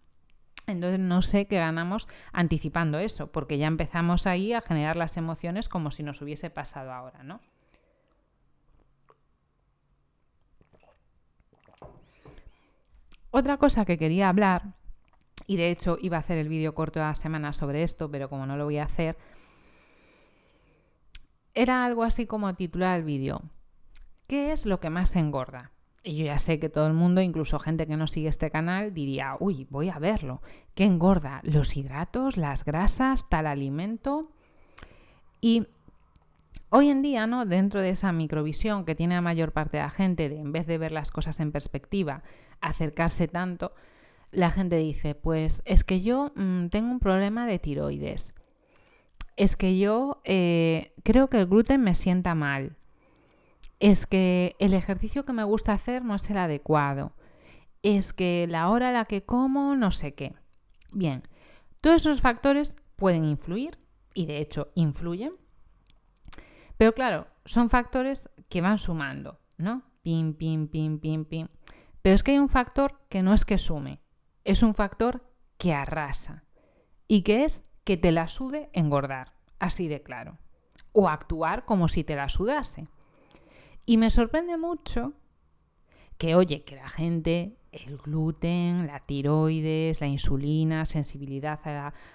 S1: Entonces no sé qué ganamos anticipando eso, porque ya empezamos ahí a generar las emociones como si nos hubiese pasado ahora, ¿no? Otra cosa que quería hablar, y de hecho iba a hacer el vídeo corto de la semana sobre esto, pero como no lo voy a hacer, era algo así como titular el vídeo: ¿qué es lo que más engorda? Y yo ya sé que todo el mundo, incluso gente que no sigue este canal, diría, uy, voy a verlo. ¿Qué engorda? ¿Los hidratos, las grasas, tal alimento? Y hoy en día, ¿no? Dentro de esa microvisión que tiene la mayor parte de la gente, de en vez de ver las cosas en perspectiva, acercarse tanto, la gente dice, pues es que yo tengo un problema de tiroides. Es que yo creo que el gluten me sienta mal. Es que el ejercicio que me gusta hacer no es el adecuado. Es que la hora a la que como no sé qué. Bien, todos esos factores pueden influir y de hecho influyen. Pero claro, son factores que van sumando, ¿no? Pim, pim, pim, pim, pim. Pero es que hay un factor que no es que sume. Es un factor que arrasa. Y que es que te la sude engordar. Así de claro. O actuar como si te la sudase. Y me sorprende mucho que, oye, que la gente, el gluten, la tiroides, la insulina, sensibilidad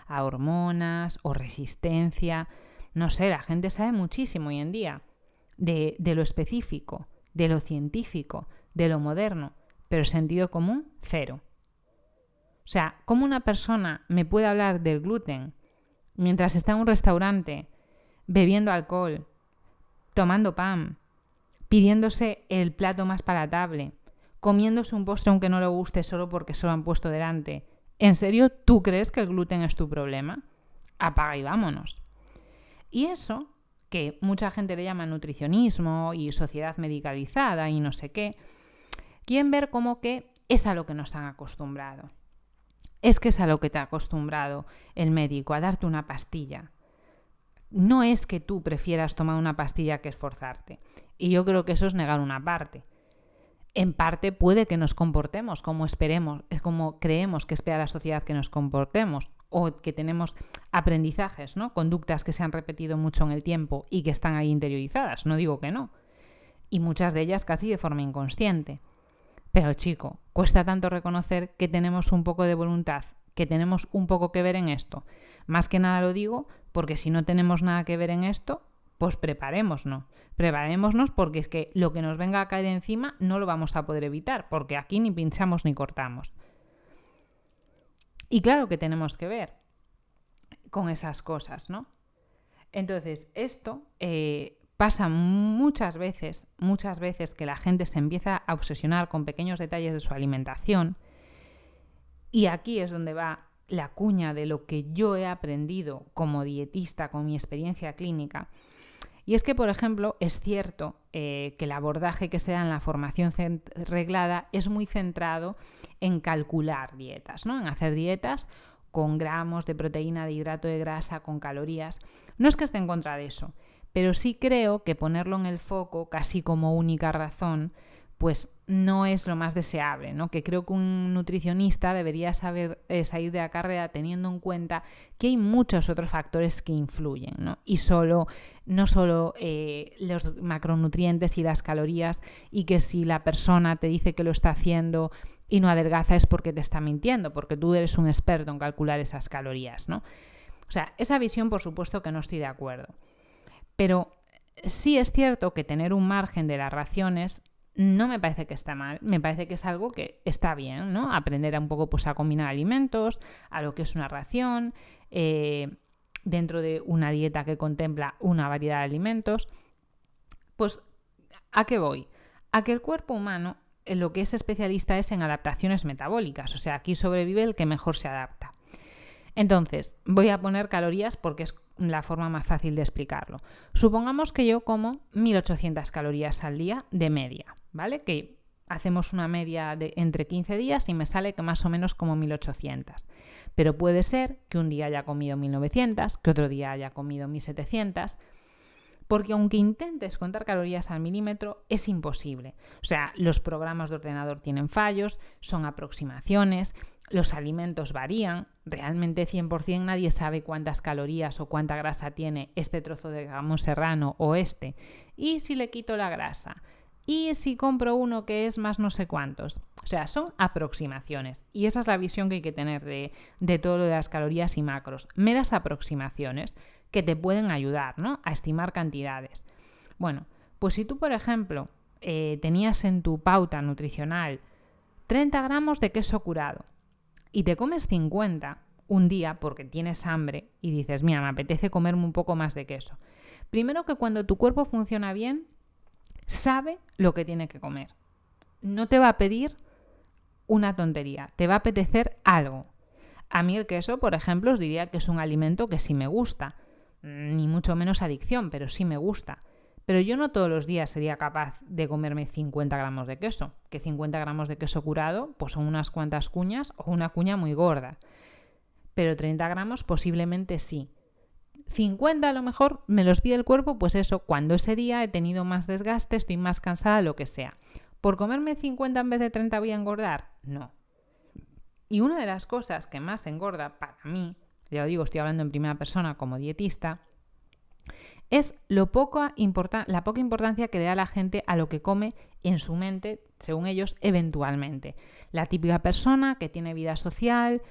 S1: a hormonas o resistencia, no sé, la gente sabe muchísimo hoy en día de lo específico, de lo científico, de lo moderno, pero sentido común, cero. O sea, ¿cómo una persona me puede hablar del gluten mientras está en un restaurante, bebiendo alcohol, tomando pan, pidiéndose el plato más palatable, comiéndose un postre aunque no le guste solo porque se lo han puesto delante? ¿En serio tú crees que el gluten es tu problema? Apaga y vámonos. Y eso, que mucha gente le llama nutricionismo y sociedad medicalizada y no sé qué, quieren ver como que es a lo que nos han acostumbrado. Es que es a lo que te ha acostumbrado el médico, a darte una pastilla. No es que tú prefieras tomar una pastilla que esforzarte. Y yo creo que eso es negar una parte. En parte puede que nos comportemos como esperemos, es como creemos que espera la sociedad que nos comportemos, o que tenemos aprendizajes, ¿no? Conductas que se han repetido mucho en el tiempo y que están ahí interiorizadas. No digo que no. Y muchas de ellas casi de forma inconsciente. Pero chico, cuesta tanto reconocer que tenemos un poco de voluntad, que tenemos un poco que ver en esto. Más que nada lo digo porque si no tenemos nada que ver en esto, pues preparémonos. Preparémonos porque es que lo que nos venga a caer encima no lo vamos a poder evitar, porque aquí ni pinchamos ni cortamos. Y claro que tenemos que ver con esas cosas, ¿no? Entonces, esto pasa muchas veces que la gente se empieza a obsesionar con pequeños detalles de su alimentación, y aquí es donde va la cuña de lo que yo he aprendido como dietista con mi experiencia clínica. Y es que, por ejemplo, es cierto que el abordaje que se da en la formación reglada es muy centrado en calcular dietas, ¿no? En hacer dietas con gramos de proteína, de hidrato de grasa, con calorías. No es que esté en contra de eso, pero sí creo que ponerlo en el foco casi como única razón, pues no es lo más deseable, ¿no? Que creo que un nutricionista debería saber salir de la carrera teniendo en cuenta que hay muchos otros factores que influyen, ¿no? Y no solo los macronutrientes y las calorías, y que si la persona te dice que lo está haciendo y no adelgaza es porque te está mintiendo, porque tú eres un experto en calcular esas calorías, ¿no? O sea, esa visión por supuesto que no estoy de acuerdo. Pero Sí es cierto que tener un margen de las raciones no me parece que está mal, me parece que es algo que está bien, ¿no? Aprender un poco pues, a combinar alimentos, a lo que es una ración, dentro de una dieta que contempla una variedad de alimentos. Pues, ¿a qué voy? A que el cuerpo humano en lo que es especialista es en adaptaciones metabólicas, o sea, aquí sobrevive el que mejor se adapta. Entonces, voy a poner calorías porque es la forma más fácil de explicarlo. Supongamos que yo como 1800 calorías al día de media, ¿vale? Que hacemos una media de entre 15 días y me sale que más o menos como 1800. Pero puede ser que un día haya comido 1900, que otro día haya comido 1700, porque aunque intentes contar calorías al milímetro, es imposible. O sea, los programas de ordenador tienen fallos, son aproximaciones, los alimentos varían, realmente 100% nadie sabe cuántas calorías o cuánta grasa tiene este trozo de jamón serrano o este. ¿Y si le quito la grasa? ¿Y si compro uno que es más no sé cuántos? O sea, son aproximaciones. Y esa es la visión que hay que tener de todo lo de las calorías y macros. Meras aproximaciones que te pueden ayudar, ¿no?, a estimar cantidades. Bueno, pues si tú, por ejemplo, tenías en tu pauta nutricional 30 gramos de queso curado y te comes 50 un día porque tienes hambre y dices, mira, me apetece comerme un poco más de queso. Primero que cuando tu cuerpo funciona bien, sabe lo que tiene que comer. No te va a pedir una tontería, te va a apetecer algo. A mí el queso, por ejemplo, os diría que es un alimento que sí me gusta. Ni mucho menos adicción, pero sí me gusta. Pero yo no todos los días sería capaz de comerme 50 gramos de queso, que 50 gramos de queso curado pues son unas cuantas cuñas o una cuña muy gorda. Pero 30 gramos posiblemente sí. 50 a lo mejor me los pide el cuerpo, pues eso, cuando ese día he tenido más desgaste, estoy más cansada, lo que sea. ¿Por comerme 50 en vez de 30 voy a engordar? No. Y una de las cosas que más engorda para mí, ya lo digo, estoy hablando en primera persona como dietista, es la poca importancia que le da la gente a lo que come en su mente, según ellos, eventualmente. La típica persona que tiene vida social,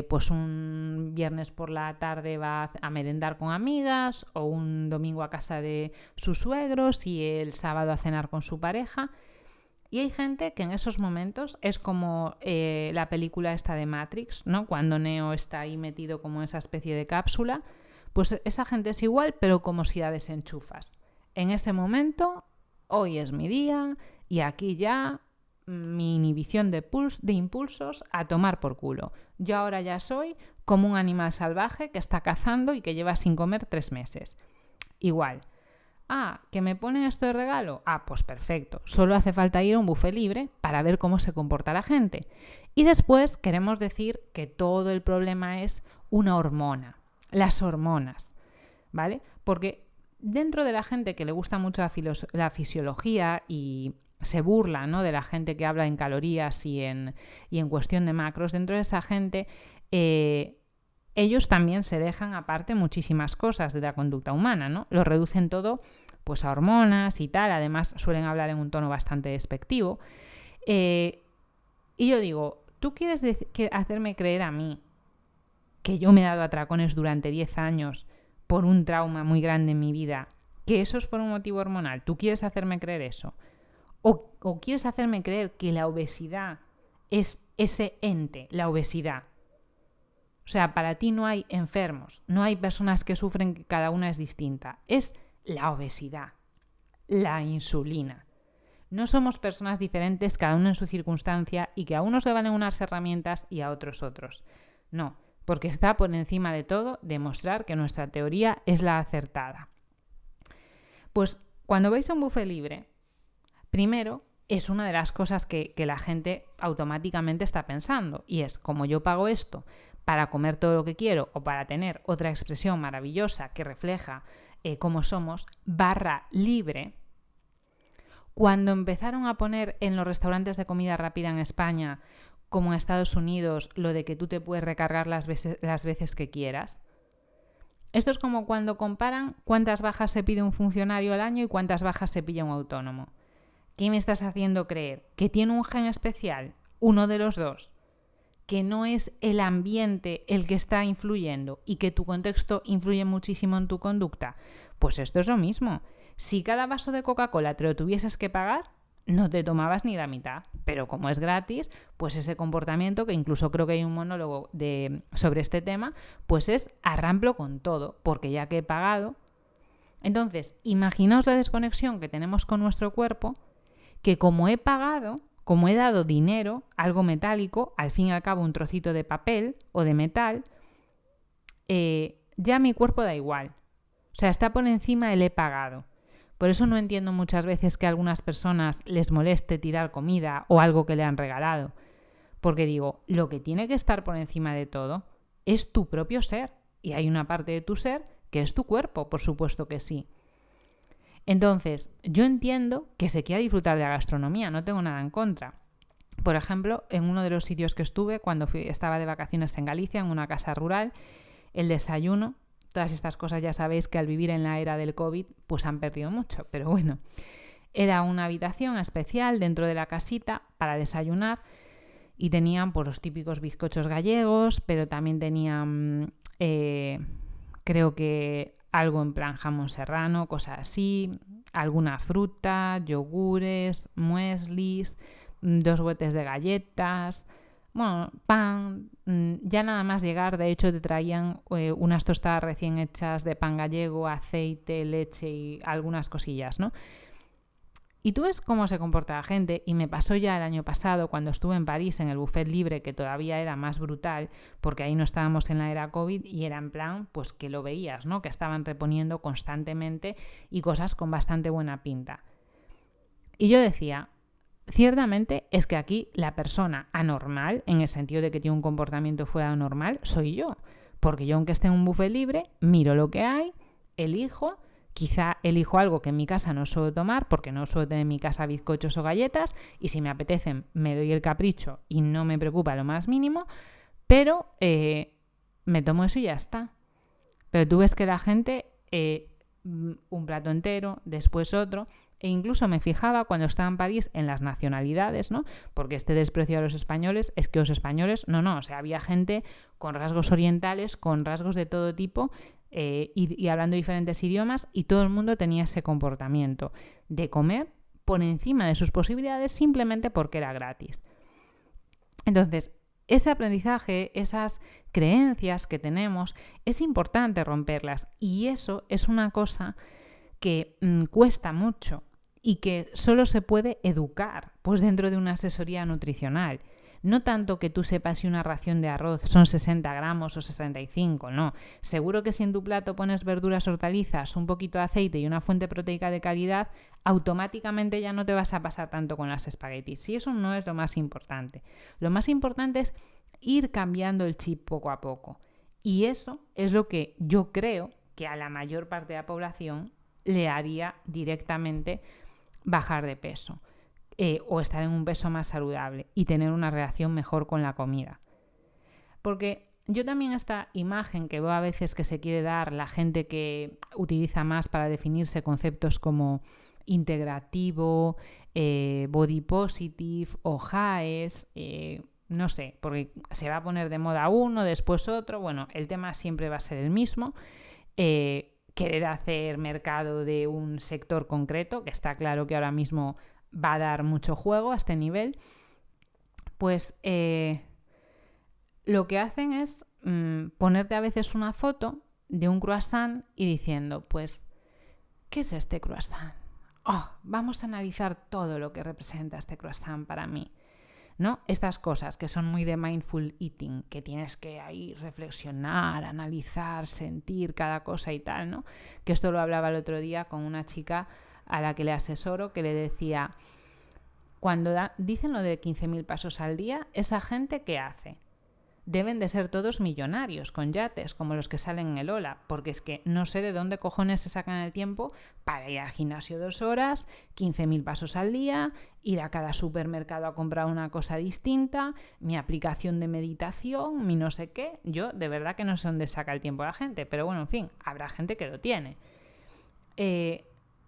S1: pues un viernes por la tarde va a merendar con amigas, o un domingo a casa de sus suegros y el sábado a cenar con su pareja. Y hay gente que en esos momentos es como la película esta de Matrix, ¿no? Cuando Neo está ahí metido como en esa especie de cápsula, pues esa gente es igual, pero como si la desenchufas. En ese momento, hoy es mi día y aquí ya mi inhibición de impulsos a tomar por culo. Yo ahora ya soy como un animal salvaje que está cazando y que lleva sin comer 3 meses. Igual. Ah, ¿que me ponen esto de regalo? Ah, pues perfecto. Solo hace falta ir a un buffet libre para ver cómo se comporta la gente. Y después queremos decir que todo el problema es una hormona, las hormonas, ¿vale? Porque dentro de la gente que le gusta mucho la fisiología y se burla, ¿no?, de la gente que habla en calorías y en cuestión de macros, dentro de esa gente ellos también se dejan aparte muchísimas cosas de la conducta humana, ¿no? Lo reducen todo pues a hormonas y tal, además suelen hablar en un tono bastante despectivo. Y yo digo, ¿tú quieres hacerme creer a mí que yo me he dado atracones durante 10 años por un trauma muy grande en mi vida, que eso es por un motivo hormonal? ¿Tú quieres hacerme creer eso? ¿O quieres hacerme creer que la obesidad es ese ente, la obesidad? O sea, para ti no hay enfermos, no hay personas que sufren, que cada una es distinta. Es la obesidad, la insulina. No somos personas diferentes, cada uno en su circunstancia, y que a unos le valen unas herramientas y a otros otros. No, porque está por encima de todo demostrar que nuestra teoría es la acertada. Pues cuando vais a un buffet libre, primero es una de las cosas que la gente automáticamente está pensando, y es, como yo pago esto para comer todo lo que quiero o para tener otra expresión maravillosa que refleja cómo somos, barra libre, cuando empezaron a poner en los restaurantes de comida rápida en España, como en Estados Unidos, lo de que tú te puedes recargar las veces que quieras, esto es como cuando comparan cuántas bajas se pide un funcionario al año y cuántas bajas se pilla un autónomo. ¿Qué me estás haciendo creer? ¿Que tiene un gen especial? Uno de los dos. ¿Que no es el ambiente el que está influyendo y que tu contexto influye muchísimo en tu conducta? Pues esto es lo mismo. Si cada vaso de Coca-Cola te lo tuvieses que pagar, no te tomabas ni la mitad. Pero como es gratis, pues ese comportamiento, que incluso creo que hay un monólogo sobre este tema, pues es arramplo con todo, porque ya que he pagado. Entonces, imaginaos la desconexión que tenemos con nuestro cuerpo, que como he pagado, como he dado dinero, algo metálico, al fin y al cabo un trocito de papel o de metal, ya mi cuerpo da igual. O sea, está por encima el he pagado. Por eso no entiendo muchas veces que a algunas personas les moleste tirar comida o algo que le han regalado. Porque digo, lo que tiene que estar por encima de todo es tu propio ser. Y hay una parte de tu ser que es tu cuerpo, por supuesto que sí. Entonces, yo entiendo que se quiera disfrutar de la gastronomía, no tengo nada en contra. Por ejemplo, en uno de los sitios que estuve cuando estaba de vacaciones en Galicia, en una casa rural, el desayuno, todas estas cosas ya sabéis que al vivir en la era del COVID pues han perdido mucho, pero bueno, era una habitación especial dentro de la casita para desayunar y tenían pues los típicos bizcochos gallegos, pero también tenían creo que algo en plan jamón serrano, cosas así, alguna fruta, yogures, mueslis, 2 botes de galletas, bueno, pan. Ya nada más llegar, de hecho te traían unas tostadas recién hechas de pan gallego, aceite, leche y algunas cosillas, ¿no? Y tú ves cómo se comporta la gente, y me pasó ya el año pasado cuando estuve en París en el buffet libre, que todavía era más brutal, porque ahí no estábamos en la era COVID y era en plan, pues que lo veías, ¿no? Que estaban reponiendo constantemente y cosas con bastante buena pinta. Y yo decía, ciertamente es que aquí la persona anormal, en el sentido de que tiene un comportamiento fuera de normal, soy yo. Porque yo, aunque esté en un buffet libre, miro lo que hay, elijo. Quizá elijo algo que en mi casa no suelo tomar, porque no suelo tener en mi casa bizcochos o galletas, y si me apetecen me doy el capricho y no me preocupa lo más mínimo, pero me tomo eso y ya está. Pero tú ves que la gente, un plato entero, después otro, e incluso me fijaba cuando estaba en París en las nacionalidades, ¿no? Porque este desprecio a los españoles es que los españoles, no, o sea, había gente con rasgos orientales, con rasgos de todo tipo, y hablando diferentes idiomas, y todo el mundo tenía ese comportamiento de comer por encima de sus posibilidades simplemente porque era gratis. Entonces, ese aprendizaje, esas creencias que tenemos, es importante romperlas, y eso es una cosa que cuesta mucho y que solo se puede educar pues dentro de una asesoría nutricional. No tanto que tú sepas si una ración de arroz son 60 gramos o 65, no. Seguro que si en tu plato pones verduras, hortalizas, un poquito de aceite y una fuente proteica de calidad, automáticamente ya no te vas a pasar tanto con las espaguetis. Y eso no es lo más importante. Lo más importante es ir cambiando el chip poco a poco. Y eso es lo que yo creo que a la mayor parte de la población le haría directamente bajar de peso. O estar en un peso más saludable y tener una relación mejor con la comida. Porque yo también esta imagen que veo a veces que se quiere dar la gente que utiliza más para definirse conceptos como integrativo, body positive o HAES, no sé, porque se va a poner de moda uno, después otro, bueno, el tema siempre va a ser el mismo. Querer hacer mercado de un sector concreto, que está claro que ahora mismo va a dar mucho juego a este nivel, pues lo que hacen es ponerte a veces una foto de un croissant y diciendo, pues, ¿qué es este croissant? Vamos a analizar todo lo que representa este croissant para mí, ¿no? Estas cosas que son muy de mindful eating, que tienes que ahí reflexionar, analizar, sentir cada cosa y tal, ¿no? Que esto lo hablaba el otro día con una chica a la que le asesoro, que le decía, cuando dicen lo de 15.000 pasos al día, ¿esa gente qué hace? Deben de ser todos millonarios, con yates, como los que salen en el Ola, porque es que no sé de dónde cojones se sacan el tiempo para ir al gimnasio 2 horas, 15.000 pasos al día, ir a cada supermercado a comprar una cosa distinta, mi aplicación de meditación, mi no sé qué. Yo de verdad que no sé dónde saca el tiempo la gente, pero bueno, en fin, habrá gente que lo tiene.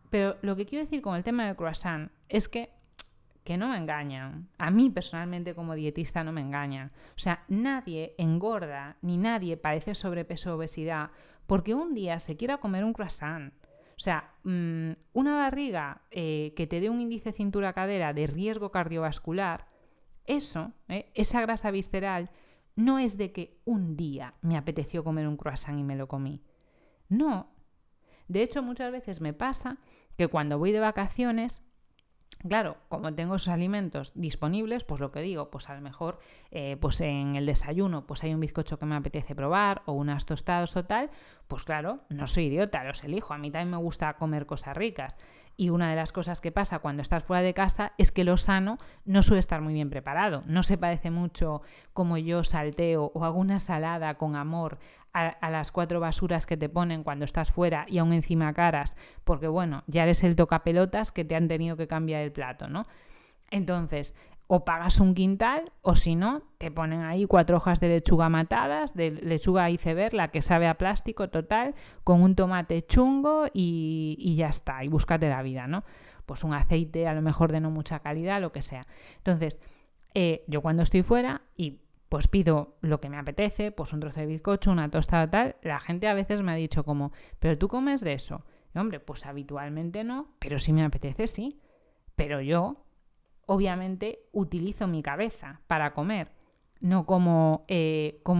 S1: Pero lo que quiero decir con el tema del croissant es que no me engañan. A mí personalmente como dietista no me engañan. O sea, nadie engorda ni nadie padece sobrepeso o obesidad porque un día se quiera comer un croissant. O sea, una barriga que te dé un índice cintura-cadera de riesgo cardiovascular, esa grasa visceral, no es de que un día me apeteció comer un croissant y me lo comí. No. De hecho, muchas veces me pasa que cuando voy de vacaciones, claro, como tengo esos alimentos disponibles, pues lo que digo, pues a lo mejor pues en el desayuno pues hay un bizcocho que me apetece probar o unas tostadas o tal, pues claro, no soy idiota, los elijo. A mí también me gusta comer cosas ricas. Y una de las cosas que pasa cuando estás fuera de casa es que lo sano no suele estar muy bien preparado. No se parece mucho como yo salteo o hago una ensalada con amor a las 4 basuras que te ponen cuando estás fuera y aún encima caras, porque bueno, ya eres el tocapelotas que te han tenido que cambiar el plato, ¿no? Entonces, o pagas un quintal o si no, te ponen ahí 4 hojas de lechuga matadas, de lechuga iceberg, la que sabe a plástico total, con un tomate chungo y ya está, y búscate la vida, ¿no? Pues un aceite a lo mejor de no mucha calidad, lo que sea. Entonces, yo cuando estoy fuera y pues pido lo que me apetece, pues un trozo de bizcocho, una tostada tal, la gente a veces me ha dicho como, ¿pero tú comes de eso? Y, hombre, pues habitualmente no, pero si me apetece sí. Pero yo, obviamente, utilizo mi cabeza para comer, no como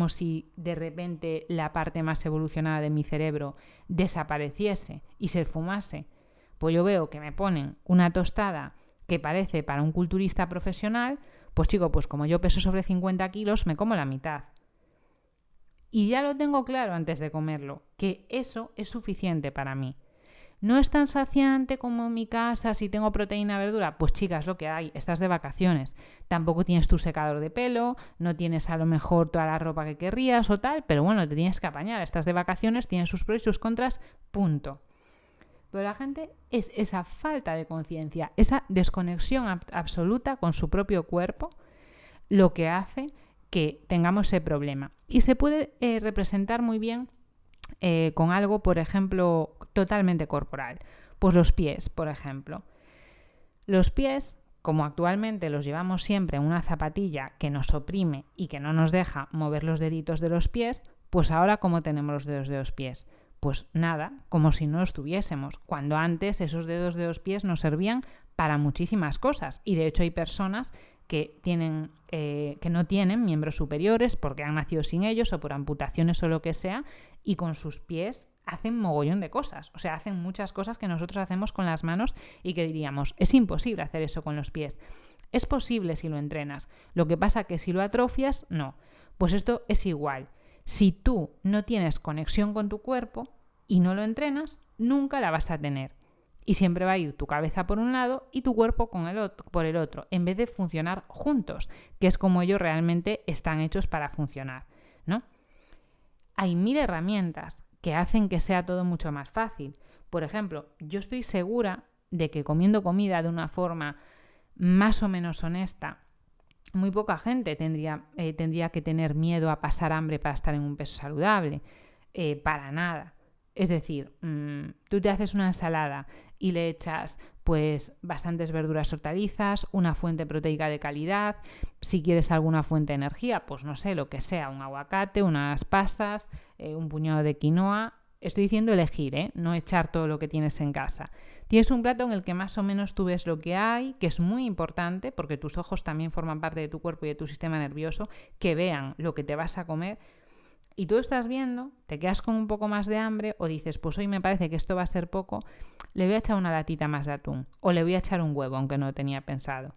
S1: si de repente la parte más evolucionada de mi cerebro desapareciese y se esfumase. Pues yo veo que me ponen una tostada que parece para un culturista profesional, pues chico, pues como yo peso sobre 50 kilos, me como la mitad. Y ya lo tengo claro antes de comerlo, que eso es suficiente para mí. ¿No es tan saciante como en mi casa si tengo proteína verdura? Pues chicas, lo que hay, estás de vacaciones. Tampoco tienes tu secador de pelo, no tienes a lo mejor toda la ropa que querrías o tal, pero bueno, te tienes que apañar. Estás de vacaciones, tienes sus pros y sus contras, punto. Pero la gente es esa falta de conciencia, esa desconexión absoluta con su propio cuerpo, lo que hace que tengamos ese problema. Y se puede representar muy bien con algo, por ejemplo, totalmente corporal. Pues los pies, por ejemplo. Los pies, como actualmente los llevamos siempre en una zapatilla que nos oprime y que no nos deja mover los deditos de los pies, pues ahora ¿cómo tenemos los dedos de los pies? Pues nada, como si no los tuviésemos, cuando antes esos dedos de los pies nos servían para muchísimas cosas. Y de hecho hay personas que no tienen miembros superiores porque han nacido sin ellos o por amputaciones o lo que sea, y con sus pies hacen mogollón de cosas. O sea, hacen muchas cosas que nosotros hacemos con las manos y que diríamos, es imposible hacer eso con los pies. Es posible si lo entrenas. Lo que pasa que si lo atrofias, no. Pues esto es igual. Si tú no tienes conexión con tu cuerpo y no lo entrenas, nunca la vas a tener. Y siempre va a ir tu cabeza por un lado y tu cuerpo por el otro, en vez de funcionar juntos, que es como ellos realmente están hechos para funcionar, ¿no? Hay 1000 herramientas que hacen que sea todo mucho más fácil. Por ejemplo, yo estoy segura de que comiendo comida de una forma más o menos honesta, muy poca gente tendría que tener miedo a pasar hambre para estar en un peso saludable. Para nada. Es decir, tú te haces una ensalada y le echas pues bastantes verduras, hortalizas, una fuente proteica de calidad, si quieres alguna fuente de energía, pues no sé, lo que sea, un aguacate, unas pastas, un puñado de quinoa. Estoy diciendo elegir, no echar todo lo que tienes en casa. Tienes un plato en el que más o menos tú ves lo que hay, que es muy importante porque tus ojos también forman parte de tu cuerpo y de tu sistema nervioso, que vean lo que te vas a comer. Y tú estás viendo, te quedas con un poco más de hambre o dices, pues hoy me parece que esto va a ser poco, le voy a echar una latita más de atún o le voy a echar un huevo, aunque no lo tenía pensado.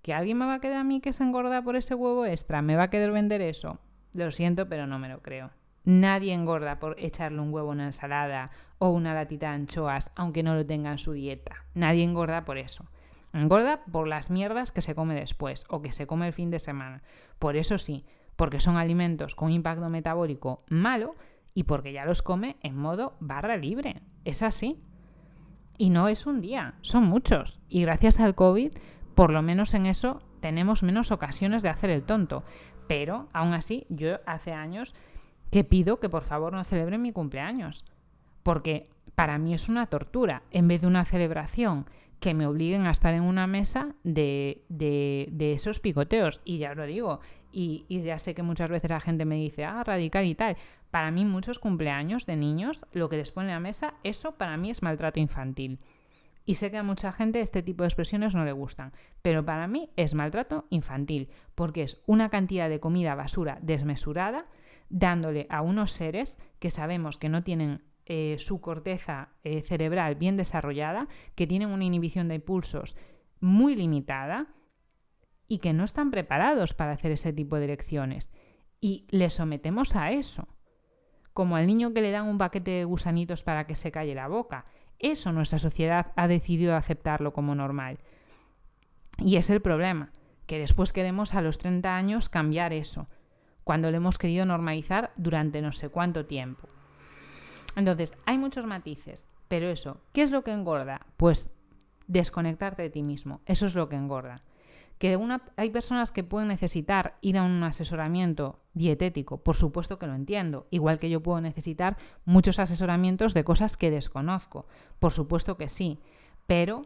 S1: ¿Que alguien me va a querer a mí que se engorda por ese huevo extra? ¿Me va a querer vender eso? Lo siento, pero no me lo creo. Nadie engorda por echarle un huevo a una ensalada o una latita de anchoas, aunque no lo tenga en su dieta. Nadie engorda por eso. Engorda por las mierdas que se come después o que se come el fin de semana. Por eso sí, porque son alimentos con impacto metabólico malo y porque ya los come en modo barra libre. Es así. Y no es un día, son muchos. Y gracias al COVID, por lo menos en eso, tenemos menos ocasiones de hacer el tonto. Pero, aún así, yo hace años que pido que por favor no celebren mi cumpleaños. Porque para mí es una tortura. En vez de una celebración que me obliguen a estar en una mesa de esos picoteos. Y ya os lo digo, y ya sé que muchas veces la gente me dice, radical y tal. Para mí muchos cumpleaños de niños, lo que les pone a la mesa, eso para mí es maltrato infantil. Y sé que a mucha gente este tipo de expresiones no le gustan, pero para mí es maltrato infantil, porque es una cantidad de comida basura desmesurada, dándole a unos seres que sabemos que no tienen su corteza cerebral bien desarrollada, que tienen una inhibición de impulsos muy limitada y que no están preparados para hacer ese tipo de lecciones. Y les sometemos a eso. Como al niño que le dan un paquete de gusanitos para que se calle la boca. Eso nuestra sociedad ha decidido aceptarlo como normal. Y es el problema, que después queremos a los 30 años cambiar eso, cuando lo hemos querido normalizar durante no sé cuánto tiempo. Entonces, hay muchos matices, pero eso, ¿qué es lo que engorda? Pues desconectarte de ti mismo, eso es lo que engorda. Que hay personas que pueden necesitar ir a un asesoramiento dietético, por supuesto que lo entiendo, igual que yo puedo necesitar muchos asesoramientos de cosas que desconozco, por supuesto que sí, pero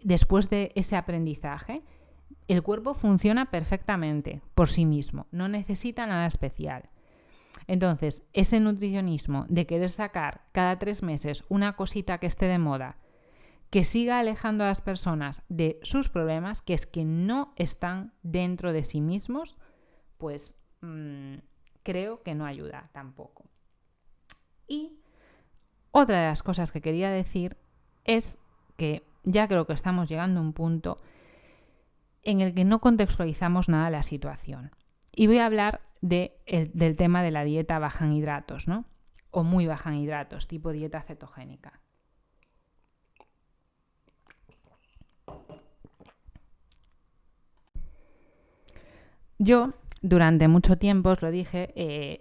S1: después de ese aprendizaje, el cuerpo funciona perfectamente por sí mismo, no necesita nada especial. Entonces, ese nutricionismo de querer sacar cada 3 meses una cosita que esté de moda, que siga alejando a las personas de sus problemas, que es que no están dentro de sí mismos, pues creo que no ayuda tampoco. Y otra de las cosas que quería decir es que ya creo que estamos llegando a un punto en el que no contextualizamos nada la situación. Y voy a hablar del tema de la dieta baja en hidratos, ¿no? O muy baja en hidratos, tipo dieta cetogénica. Yo, durante mucho tiempo, os lo dije,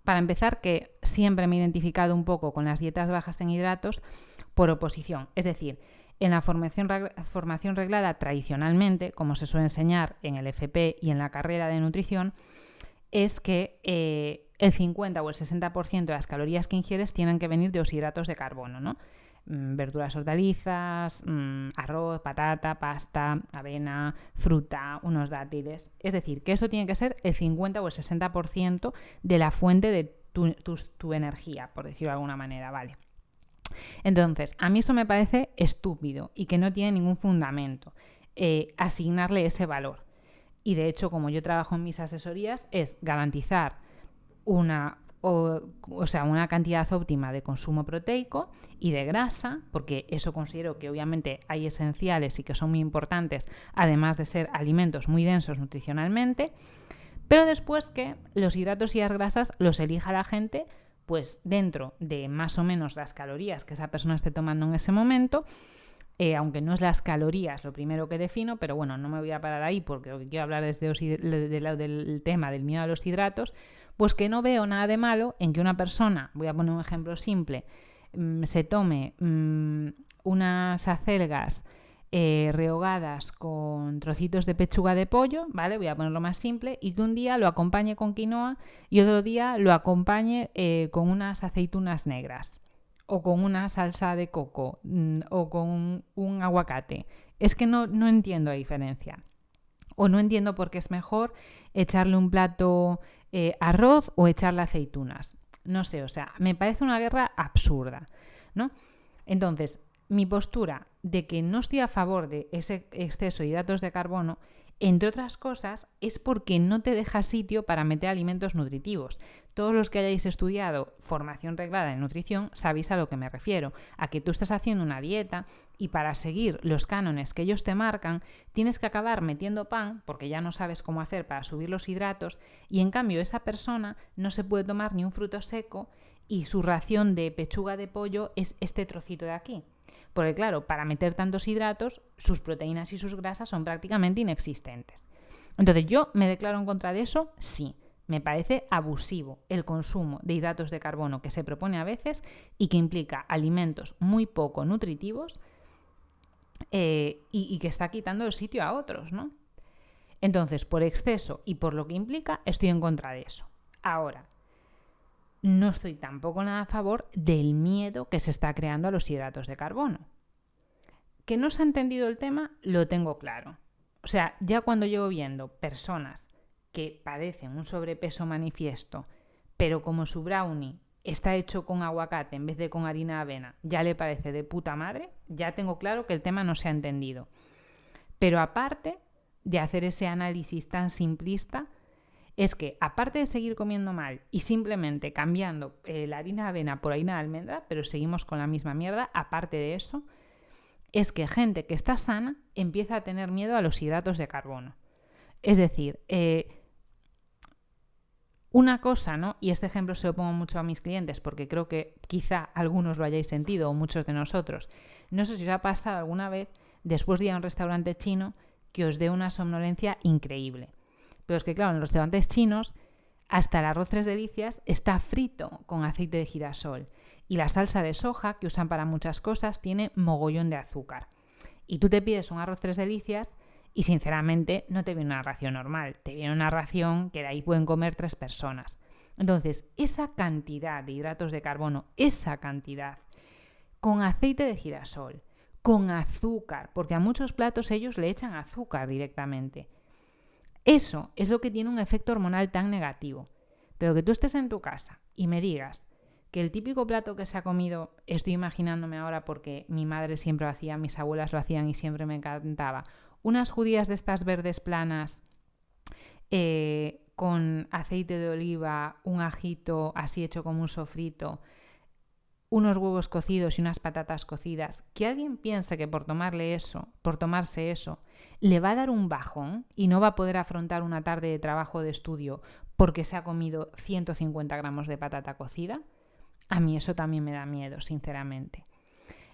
S1: para empezar, que siempre me he identificado un poco con las dietas bajas en hidratos por oposición. Es decir, en la formación reglada tradicionalmente, como se suele enseñar en el FP y en la carrera de nutrición, es que el 50 o el 60% de las calorías que ingieres tienen que venir de los hidratos de carbono, ¿no? Verduras, hortalizas, arroz, patata, pasta, avena, fruta, unos dátiles. Es decir, que eso tiene que ser el 50 o el 60% de la fuente de tu energía, por decirlo de alguna manera, ¿vale? Entonces, a mí eso me parece estúpido y que no tiene ningún fundamento asignarle ese valor. Y de hecho, como yo trabajo en mis asesorías, es garantizar una cantidad óptima de consumo proteico y de grasa, porque eso considero que obviamente hay esenciales y que son muy importantes, además de ser alimentos muy densos nutricionalmente, pero después que los hidratos y las grasas los elija la gente pues dentro de más o menos las calorías que esa persona esté tomando en ese momento, aunque no es las calorías lo primero que defino, pero bueno, no me voy a parar ahí porque lo que quiero hablar es del tema del miedo a los hidratos, pues que no veo nada de malo en que una persona, voy a poner un ejemplo simple, se tome unas acelgas rehogadas con trocitos de pechuga de pollo, ¿vale? Voy a ponerlo más simple, y que un día lo acompañe con quinoa y otro día lo acompañe con unas aceitunas negras o con una salsa de coco o con un aguacate. Es que no entiendo la diferencia. O no entiendo por qué es mejor echarle un plato arroz o echarle aceitunas. No sé, o sea, me parece una guerra absurda, ¿no? Entonces, mi postura de que no estoy a favor de ese exceso de hidratos de carbono, entre otras cosas, es porque no te deja sitio para meter alimentos nutritivos. Todos los que hayáis estudiado formación reglada en nutrición sabéis a lo que me refiero, a que tú estás haciendo una dieta y para seguir los cánones que ellos te marcan tienes que acabar metiendo pan porque ya no sabes cómo hacer para subir los hidratos, y en cambio esa persona no se puede tomar ni un fruto seco y su ración de pechuga de pollo es este trocito de aquí. Porque claro, para meter tantos hidratos, sus proteínas y sus grasas son prácticamente inexistentes. Entonces, ¿yo me declaro en contra de eso? Sí. Me parece abusivo el consumo de hidratos de carbono que se propone a veces y que implica alimentos muy poco nutritivos y que está quitando el sitio a otros, ¿no? Entonces, por exceso y por lo que implica, estoy en contra de eso. Ahora, no estoy tampoco nada a favor del miedo que se está creando a los hidratos de carbono. que no se ha entendido el tema, lo tengo claro. O sea, ya cuando llevo viendo personas que padecen un sobrepeso manifiesto, pero como su brownie está hecho con aguacate en vez de con harina de avena, ya le parece de puta madre, ya tengo claro que el tema no se ha entendido. Pero aparte de hacer ese análisis tan simplista, es que aparte de seguir comiendo mal y simplemente cambiando la harina de avena por harina de almendra, pero seguimos con la misma mierda, aparte de eso, es que gente que está sana empieza a tener miedo a los hidratos de carbono. Es decir, una cosa, ¿no? Y este ejemplo se lo pongo mucho a mis clientes porque creo que quizá algunos lo hayáis sentido o muchos de nosotros. No sé si os ha pasado alguna vez después de ir a un restaurante chino que os dé una somnolencia increíble. Pero es que claro, en los restaurantes chinos hasta el arroz Tres Delicias está frito con aceite de girasol y la salsa de soja que usan para muchas cosas tiene mogollón de azúcar. Y tú te pides un arroz Tres Delicias y sinceramente no te viene una ración normal, te viene una ración que de ahí pueden comer 3 personas. Entonces, esa cantidad de hidratos de carbono, esa cantidad, con aceite de girasol, con azúcar, porque a muchos platos ellos le echan azúcar directamente. Eso es lo que tiene un efecto hormonal tan negativo. Pero que tú estés en tu casa y me digas que el típico plato que se ha comido, estoy imaginándome ahora porque mi madre siempre lo hacía, mis abuelas lo hacían y siempre me encantaba, unas judías de estas verdes planas con aceite de oliva, un ajito así hecho como un sofrito, unos huevos cocidos y unas patatas cocidas, que alguien piense que por tomarse eso, le va a dar un bajón y no va a poder afrontar una tarde de trabajo o de estudio porque se ha comido 150 gramos de patata cocida, a mí eso también me da miedo, sinceramente.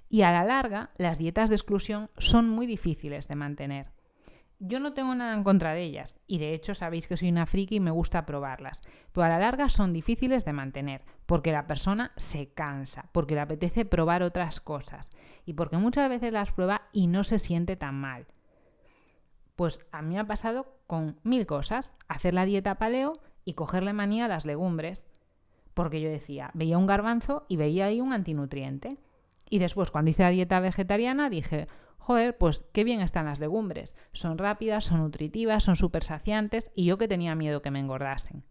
S1: Y a la larga, las dietas de exclusión son muy difíciles de mantener. Yo no tengo nada en contra de ellas y de hecho sabéis que soy una friki y me gusta probarlas, pero a la larga son difíciles de mantener porque la persona se cansa, porque le apetece probar otras cosas y porque muchas veces las prueba y no se siente tan mal. Pues a mí me ha pasado con 1000 cosas, hacer la dieta paleo y cogerle manía a las legumbres, porque yo decía, veía un garbanzo y veía ahí un antinutriente. Y después cuando hice la dieta vegetariana dije, joder, pues qué bien están las legumbres. Son rápidas, son nutritivas, son súper saciantes y yo que tenía miedo que me engordasen.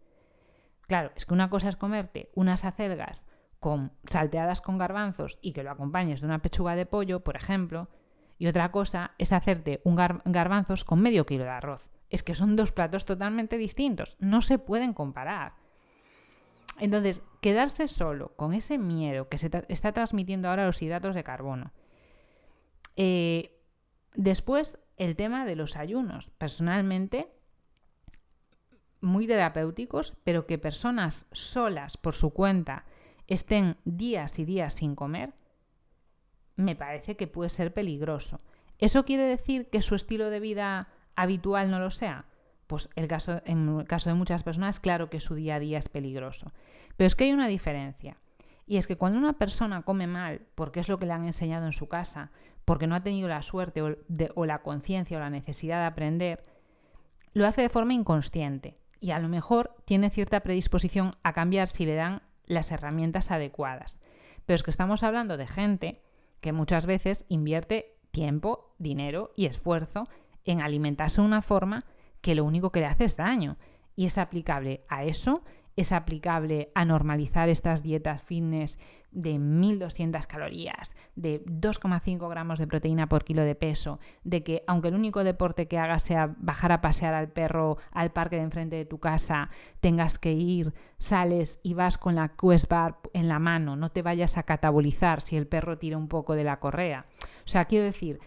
S1: Claro, es que una cosa es comerte unas acelgas salteadas con garbanzos y que lo acompañes de una pechuga de pollo, por ejemplo, y otra cosa es hacerte un garbanzos con medio kilo de arroz. Es que son 2 platos totalmente distintos, no se pueden comparar. Entonces, quedarse solo con ese miedo que se está transmitiendo ahora los hidratos de carbono. Después, el tema de los ayunos. Personalmente, muy terapéuticos, pero que personas solas por su cuenta estén días y días sin comer, me parece que puede ser peligroso. ¿Eso quiere decir que su estilo de vida habitual no lo sea? Pues en el caso de muchas personas, claro que su día a día es peligroso. Pero es que hay una diferencia. Y es que cuando una persona come mal, porque es lo que le han enseñado en su casa, porque no ha tenido la suerte o la conciencia o la necesidad de aprender, lo hace de forma inconsciente. Y a lo mejor tiene cierta predisposición a cambiar si le dan las herramientas adecuadas. Pero es que estamos hablando de gente que muchas veces invierte tiempo, dinero y esfuerzo en alimentarse de una forma que lo único que le hace es daño. Y es aplicable a eso, es aplicable a normalizar estas dietas fitness de 1200 calorías, de 2,5 gramos de proteína por kilo de peso, de que aunque el único deporte que hagas sea bajar a pasear al perro al parque de enfrente de tu casa, tengas que ir, sales y vas con la Quest Bar en la mano, no te vayas a catabolizar si el perro tira un poco de la correa. O sea, quiero decir,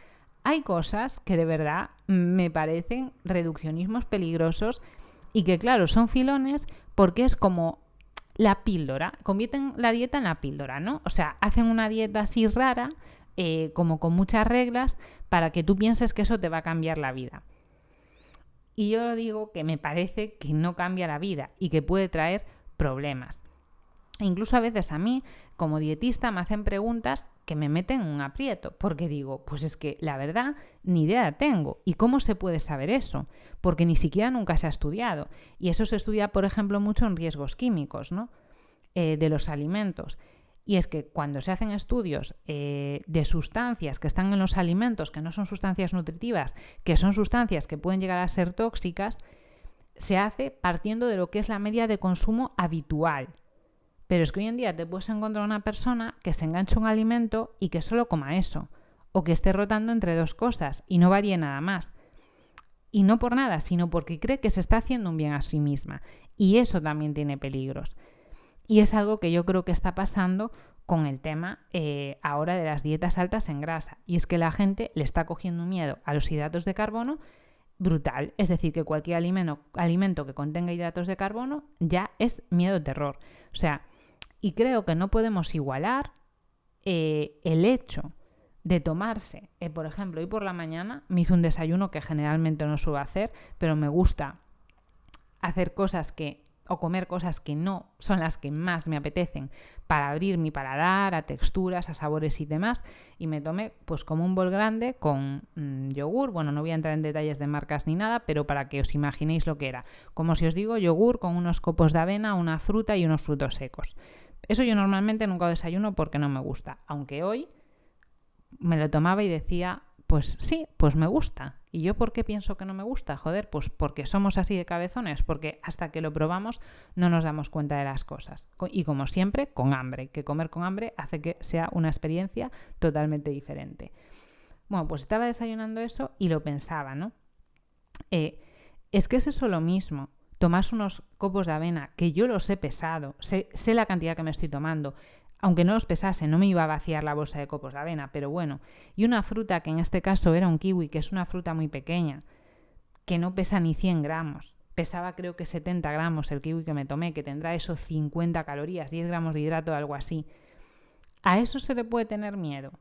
S1: hay cosas que de verdad me parecen reduccionismos peligrosos y que, claro, son filones porque es como la píldora, convierten la dieta en la píldora, ¿no? O sea, hacen una dieta así rara, como con muchas reglas, para que tú pienses que eso te va a cambiar la vida. Y yo digo que me parece que no cambia la vida y que puede traer problemas. E incluso a veces a mí, como dietista, me hacen preguntas que me meten en un aprieto, porque digo, pues es que la verdad ni idea tengo. ¿Y cómo se puede saber eso? Porque ni siquiera nunca se ha estudiado. Y eso se estudia, por ejemplo, mucho en riesgos químicos, ¿no? De los alimentos. Y es que cuando se hacen estudios de sustancias que están en los alimentos, que no son sustancias nutritivas, que son sustancias que pueden llegar a ser tóxicas, se hace partiendo de lo que es la media de consumo habitual. Pero es que hoy en día te puedes encontrar una persona que se engancha un alimento y que solo coma eso, o que esté rotando entre dos cosas y no varíe nada más. Y no por nada, sino porque cree que se está haciendo un bien a sí misma. Y eso también tiene peligros. Y es algo que yo creo que está pasando con el tema ahora de las dietas altas en grasa. Y es que la gente le está cogiendo miedo a los hidratos de carbono brutal. Es decir, que cualquier alimento que contenga hidratos de carbono ya es miedo-terror. O sea, y creo que no podemos igualar el hecho de tomarse, por ejemplo, hoy por la mañana me hice un desayuno que generalmente no suelo hacer, pero me gusta hacer cosas o comer cosas que no son las que más me apetecen para abrir mi paladar a texturas, a sabores y demás, y me tomé pues como un bol grande con yogur. Bueno, no voy a entrar en detalles de marcas ni nada, pero para que os imaginéis lo que era. Como si os digo, yogur con unos copos de avena, una fruta y unos frutos secos. Eso yo normalmente nunca desayuno porque no me gusta, aunque hoy me lo tomaba y decía, pues sí, pues me gusta. ¿Y yo por qué pienso que no me gusta? Joder, pues porque somos así de cabezones, porque hasta que lo probamos no nos damos cuenta de las cosas. Y como siempre, con hambre, que comer con hambre hace que sea una experiencia totalmente diferente. Bueno, pues estaba desayunando eso y lo pensaba, ¿no? Es que es eso lo mismo. Tomarse unos copos de avena, que yo los he pesado, sé la cantidad que me estoy tomando. Aunque no los pesase, no me iba a vaciar la bolsa de copos de avena, pero bueno. Y una fruta, que en este caso era un kiwi, que es una fruta muy pequeña, que no pesa ni 100 gramos. Pesaba creo que 70 gramos el kiwi que me tomé, que tendrá eso 50 calorías, 10 gramos de hidrato, algo así. ¿A eso se le puede tener miedo?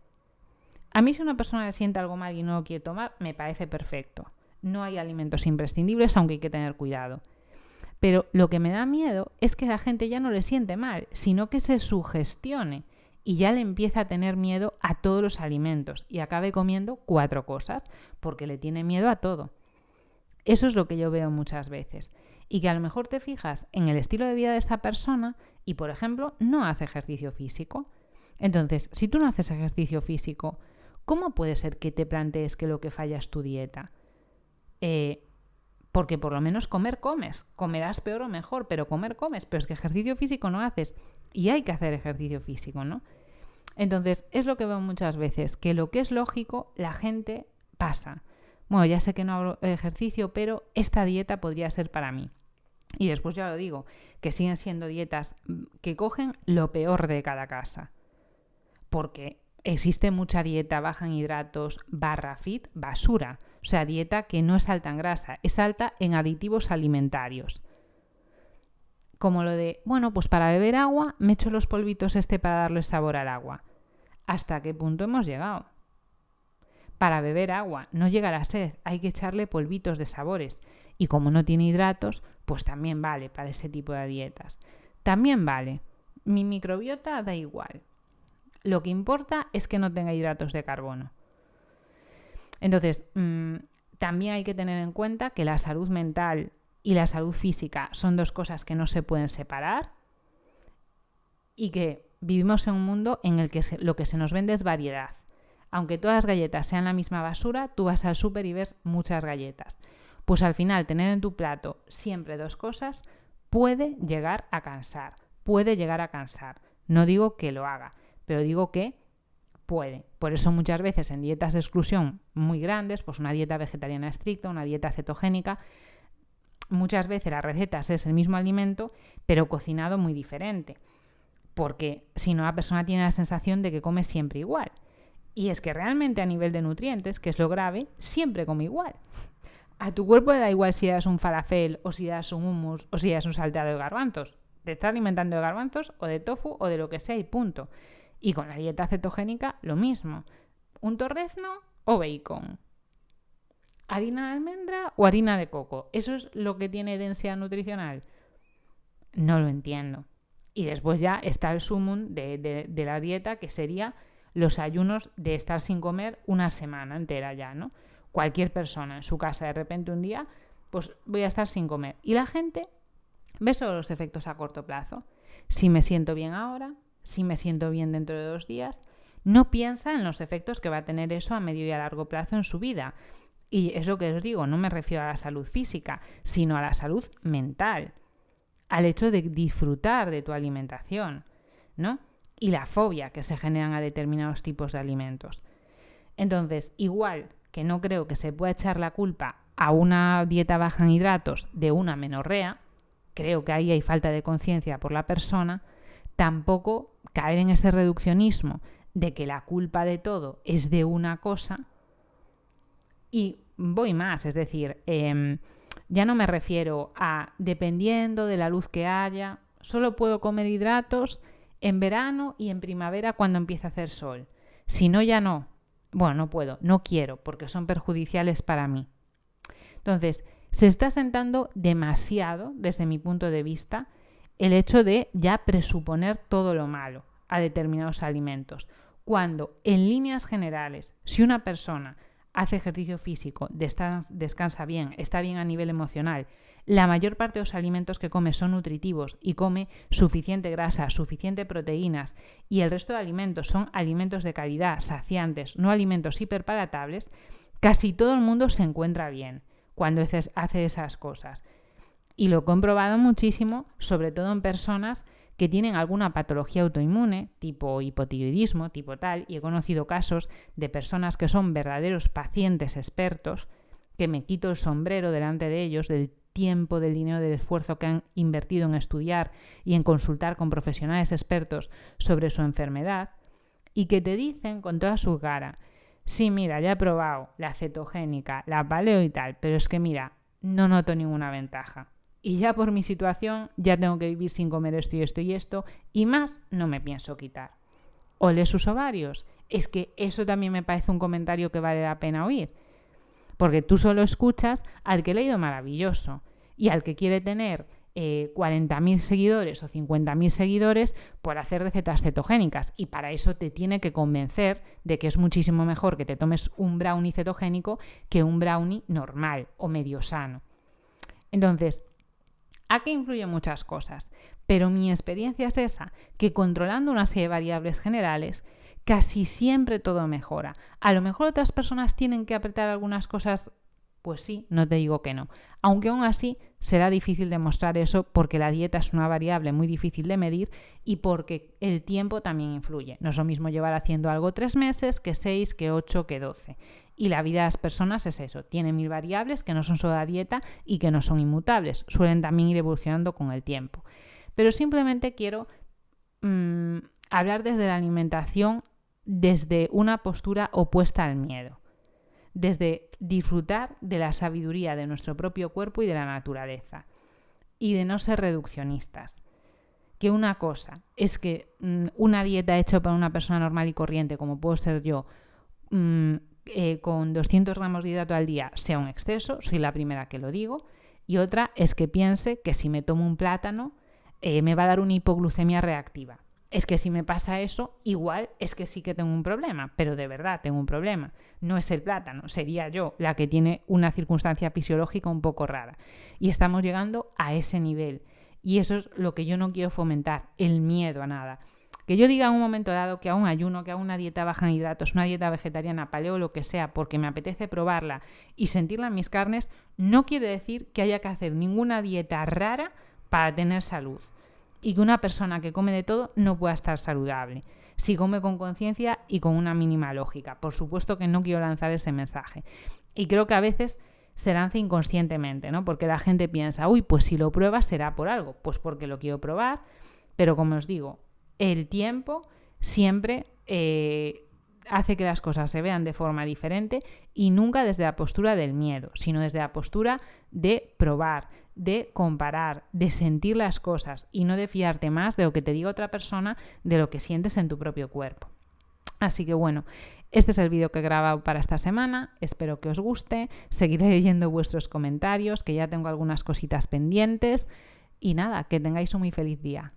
S1: A mí si una persona le siente algo mal y no lo quiere tomar, me parece perfecto. No hay alimentos imprescindibles, aunque hay que tener cuidado. Pero lo que me da miedo es que la gente ya no le siente mal, sino que se sugestione y ya le empieza a tener miedo a todos los alimentos y acabe comiendo 4 cosas porque le tiene miedo a todo. Eso es lo que yo veo muchas veces. Y que a lo mejor te fijas en el estilo de vida de esa persona y, por ejemplo, no hace ejercicio físico. Entonces, si tú no haces ejercicio físico, ¿cómo puede ser que te plantees que lo que falla es tu dieta? Porque por lo menos comer comes. Comerás peor o mejor, pero comer comes. Pero es que ejercicio físico no haces. Y hay que hacer ejercicio físico, ¿no? Entonces, es lo que veo muchas veces, que lo que es lógico, la gente pasa. Bueno, ya sé que no hago ejercicio, pero esta dieta podría ser para mí. Y después ya lo digo, que siguen siendo dietas que cogen lo peor de cada casa. Porque existe mucha dieta baja en hidratos /fit, basura. O sea, dieta que no es alta en grasa, es alta en aditivos alimentarios. Como lo de, bueno, pues para beber agua me echo los polvitos para darle sabor al agua. ¿Hasta qué punto hemos llegado? Para beber agua, no llega la sed, hay que echarle polvitos de sabores. Y como no tiene hidratos, pues también vale para ese tipo de dietas. También vale. Mi microbiota da igual. Lo que importa es que no tenga hidratos de carbono. Entonces, también hay que tener en cuenta que la salud mental y la salud física son dos cosas que no se pueden separar y que vivimos en un mundo en el que lo que se nos vende es variedad. Aunque todas las galletas sean la misma basura, tú vas al súper y ves muchas galletas. Pues al final, tener en tu plato siempre 2 cosas puede llegar a cansar. Puede llegar a cansar. No digo que lo haga, pero digo que puede. Por eso muchas veces en dietas de exclusión muy grandes, pues una dieta vegetariana estricta, una dieta cetogénica, muchas veces las recetas es el mismo alimento, pero cocinado muy diferente. Porque si no, la persona tiene la sensación de que come siempre igual. Y es que realmente a nivel de nutrientes, que es lo grave, siempre come igual. A tu cuerpo le da igual si das un falafel o si das un hummus o si das un salteado de garbanzos. Te estás alimentando de garbanzos o de tofu o de lo que sea y punto. Y con la dieta cetogénica lo mismo. Un torrezno o bacon. Harina de almendra o harina de coco. ¿Eso es lo que tiene densidad nutricional? No lo entiendo. Y después ya está el sumum de la dieta, que sería los ayunos de estar sin comer una semana entera ya, ¿no? Cualquier persona en su casa de repente un día, pues voy a estar sin comer. Y la gente ve solo los efectos a corto plazo. Si me siento bien ahora, si me siento bien dentro de 2 días, no piensa en los efectos que va a tener eso a medio y a largo plazo en su vida. Y es lo que os digo, no me refiero a la salud física, sino a la salud mental, al hecho de disfrutar de tu alimentación, ¿no? Y la fobia que se generan a determinados tipos de alimentos. Entonces, igual que no creo que se pueda echar la culpa a una dieta baja en hidratos de una amenorrea, creo que ahí hay falta de conciencia por la persona, tampoco caer en ese reduccionismo de que la culpa de todo es de una cosa. Y voy más, es decir, ya no me refiero a dependiendo de la luz que haya, solo puedo comer hidratos en verano y en primavera cuando empieza a hacer sol. Si no, ya no. Bueno, no puedo, no quiero, porque son perjudiciales para mí. Entonces, se está sentando demasiado, desde mi punto de vista, el hecho de ya presuponer todo lo malo a determinados alimentos. Cuando, en líneas generales, si una persona hace ejercicio físico, descansa bien, está bien a nivel emocional, la mayor parte de los alimentos que come son nutritivos y come suficiente grasa, suficiente proteínas y el resto de alimentos son alimentos de calidad, saciantes, no alimentos hiperpalatables, casi todo el mundo se encuentra bien cuando hace esas cosas. Y lo he comprobado muchísimo, sobre todo en personas que tienen alguna patología autoinmune, tipo hipotiroidismo, tipo tal, y he conocido casos de personas que son verdaderos pacientes expertos, que me quito el sombrero delante de ellos, del tiempo, del dinero, del esfuerzo que han invertido en estudiar y en consultar con profesionales expertos sobre su enfermedad, y que te dicen con toda su cara, sí, mira, ya he probado la cetogénica, la paleo y tal, pero es que mira, no noto ninguna ventaja. Y ya por mi situación ya tengo que vivir sin comer esto y esto y esto, y más no me pienso quitar. ¿Ole sus ovarios? Es que eso también me parece un comentario que vale la pena oír. Porque tú solo escuchas al que le ha ido maravilloso y al que quiere tener 40.000 seguidores o 50.000 seguidores por hacer recetas cetogénicas, y para eso te tiene que convencer de que es muchísimo mejor que te tomes un brownie cetogénico que un brownie normal o medio sano. Entonces, aquí influyen muchas cosas, pero mi experiencia es esa, que controlando una serie de variables generales, casi siempre todo mejora. A lo mejor otras personas tienen que apretar algunas cosas, pues sí, no te digo que no. Aunque aún así será difícil demostrar eso porque la dieta es una variable muy difícil de medir y porque el tiempo también influye. No es lo mismo llevar haciendo algo 3 meses que 6, que 8, que 12. Y la vida de las personas es eso, tiene 1000 variables que no son solo la dieta y que no son inmutables, suelen también ir evolucionando con el tiempo. Pero simplemente quiero hablar desde la alimentación, desde una postura opuesta al miedo, desde disfrutar de la sabiduría de nuestro propio cuerpo y de la naturaleza, y de no ser reduccionistas. Que una cosa es que una dieta hecha para una persona normal y corriente, como puedo ser yo, con 200 gramos de hidrato al día sea un exceso, soy la primera que lo digo, y otra es que piense que si me tomo un plátano me va a dar una hipoglucemia reactiva. Es que si me pasa eso, igual es que sí que tengo un problema, pero de verdad tengo un problema. No es el plátano, sería yo la que tiene una circunstancia fisiológica un poco rara. Y estamos llegando a ese nivel. Y eso es lo que yo no quiero fomentar, el miedo a nada. Que yo diga en un momento dado que hago un ayuno, que hago una dieta baja en hidratos, una dieta vegetariana, paleo, lo que sea, porque me apetece probarla y sentirla en mis carnes, no quiere decir que haya que hacer ninguna dieta rara para tener salud. Y que una persona que come de todo no pueda estar saludable, si come con conciencia y con una mínima lógica. Por supuesto que no quiero lanzar ese mensaje. Y creo que a veces se lanza inconscientemente, ¿no? Porque la gente piensa, uy, pues si lo pruebas será por algo. Pues porque lo quiero probar, pero como os digo, el tiempo siempre hace que las cosas se vean de forma diferente y nunca desde la postura del miedo, sino desde la postura de probar, de comparar, de sentir las cosas y no de fiarte más de lo que te diga otra persona de lo que sientes en tu propio cuerpo. Así que bueno, este es el vídeo que he grabado para esta semana, espero que os guste, seguiré leyendo vuestros comentarios, que ya tengo algunas cositas pendientes y nada, que tengáis un muy feliz día.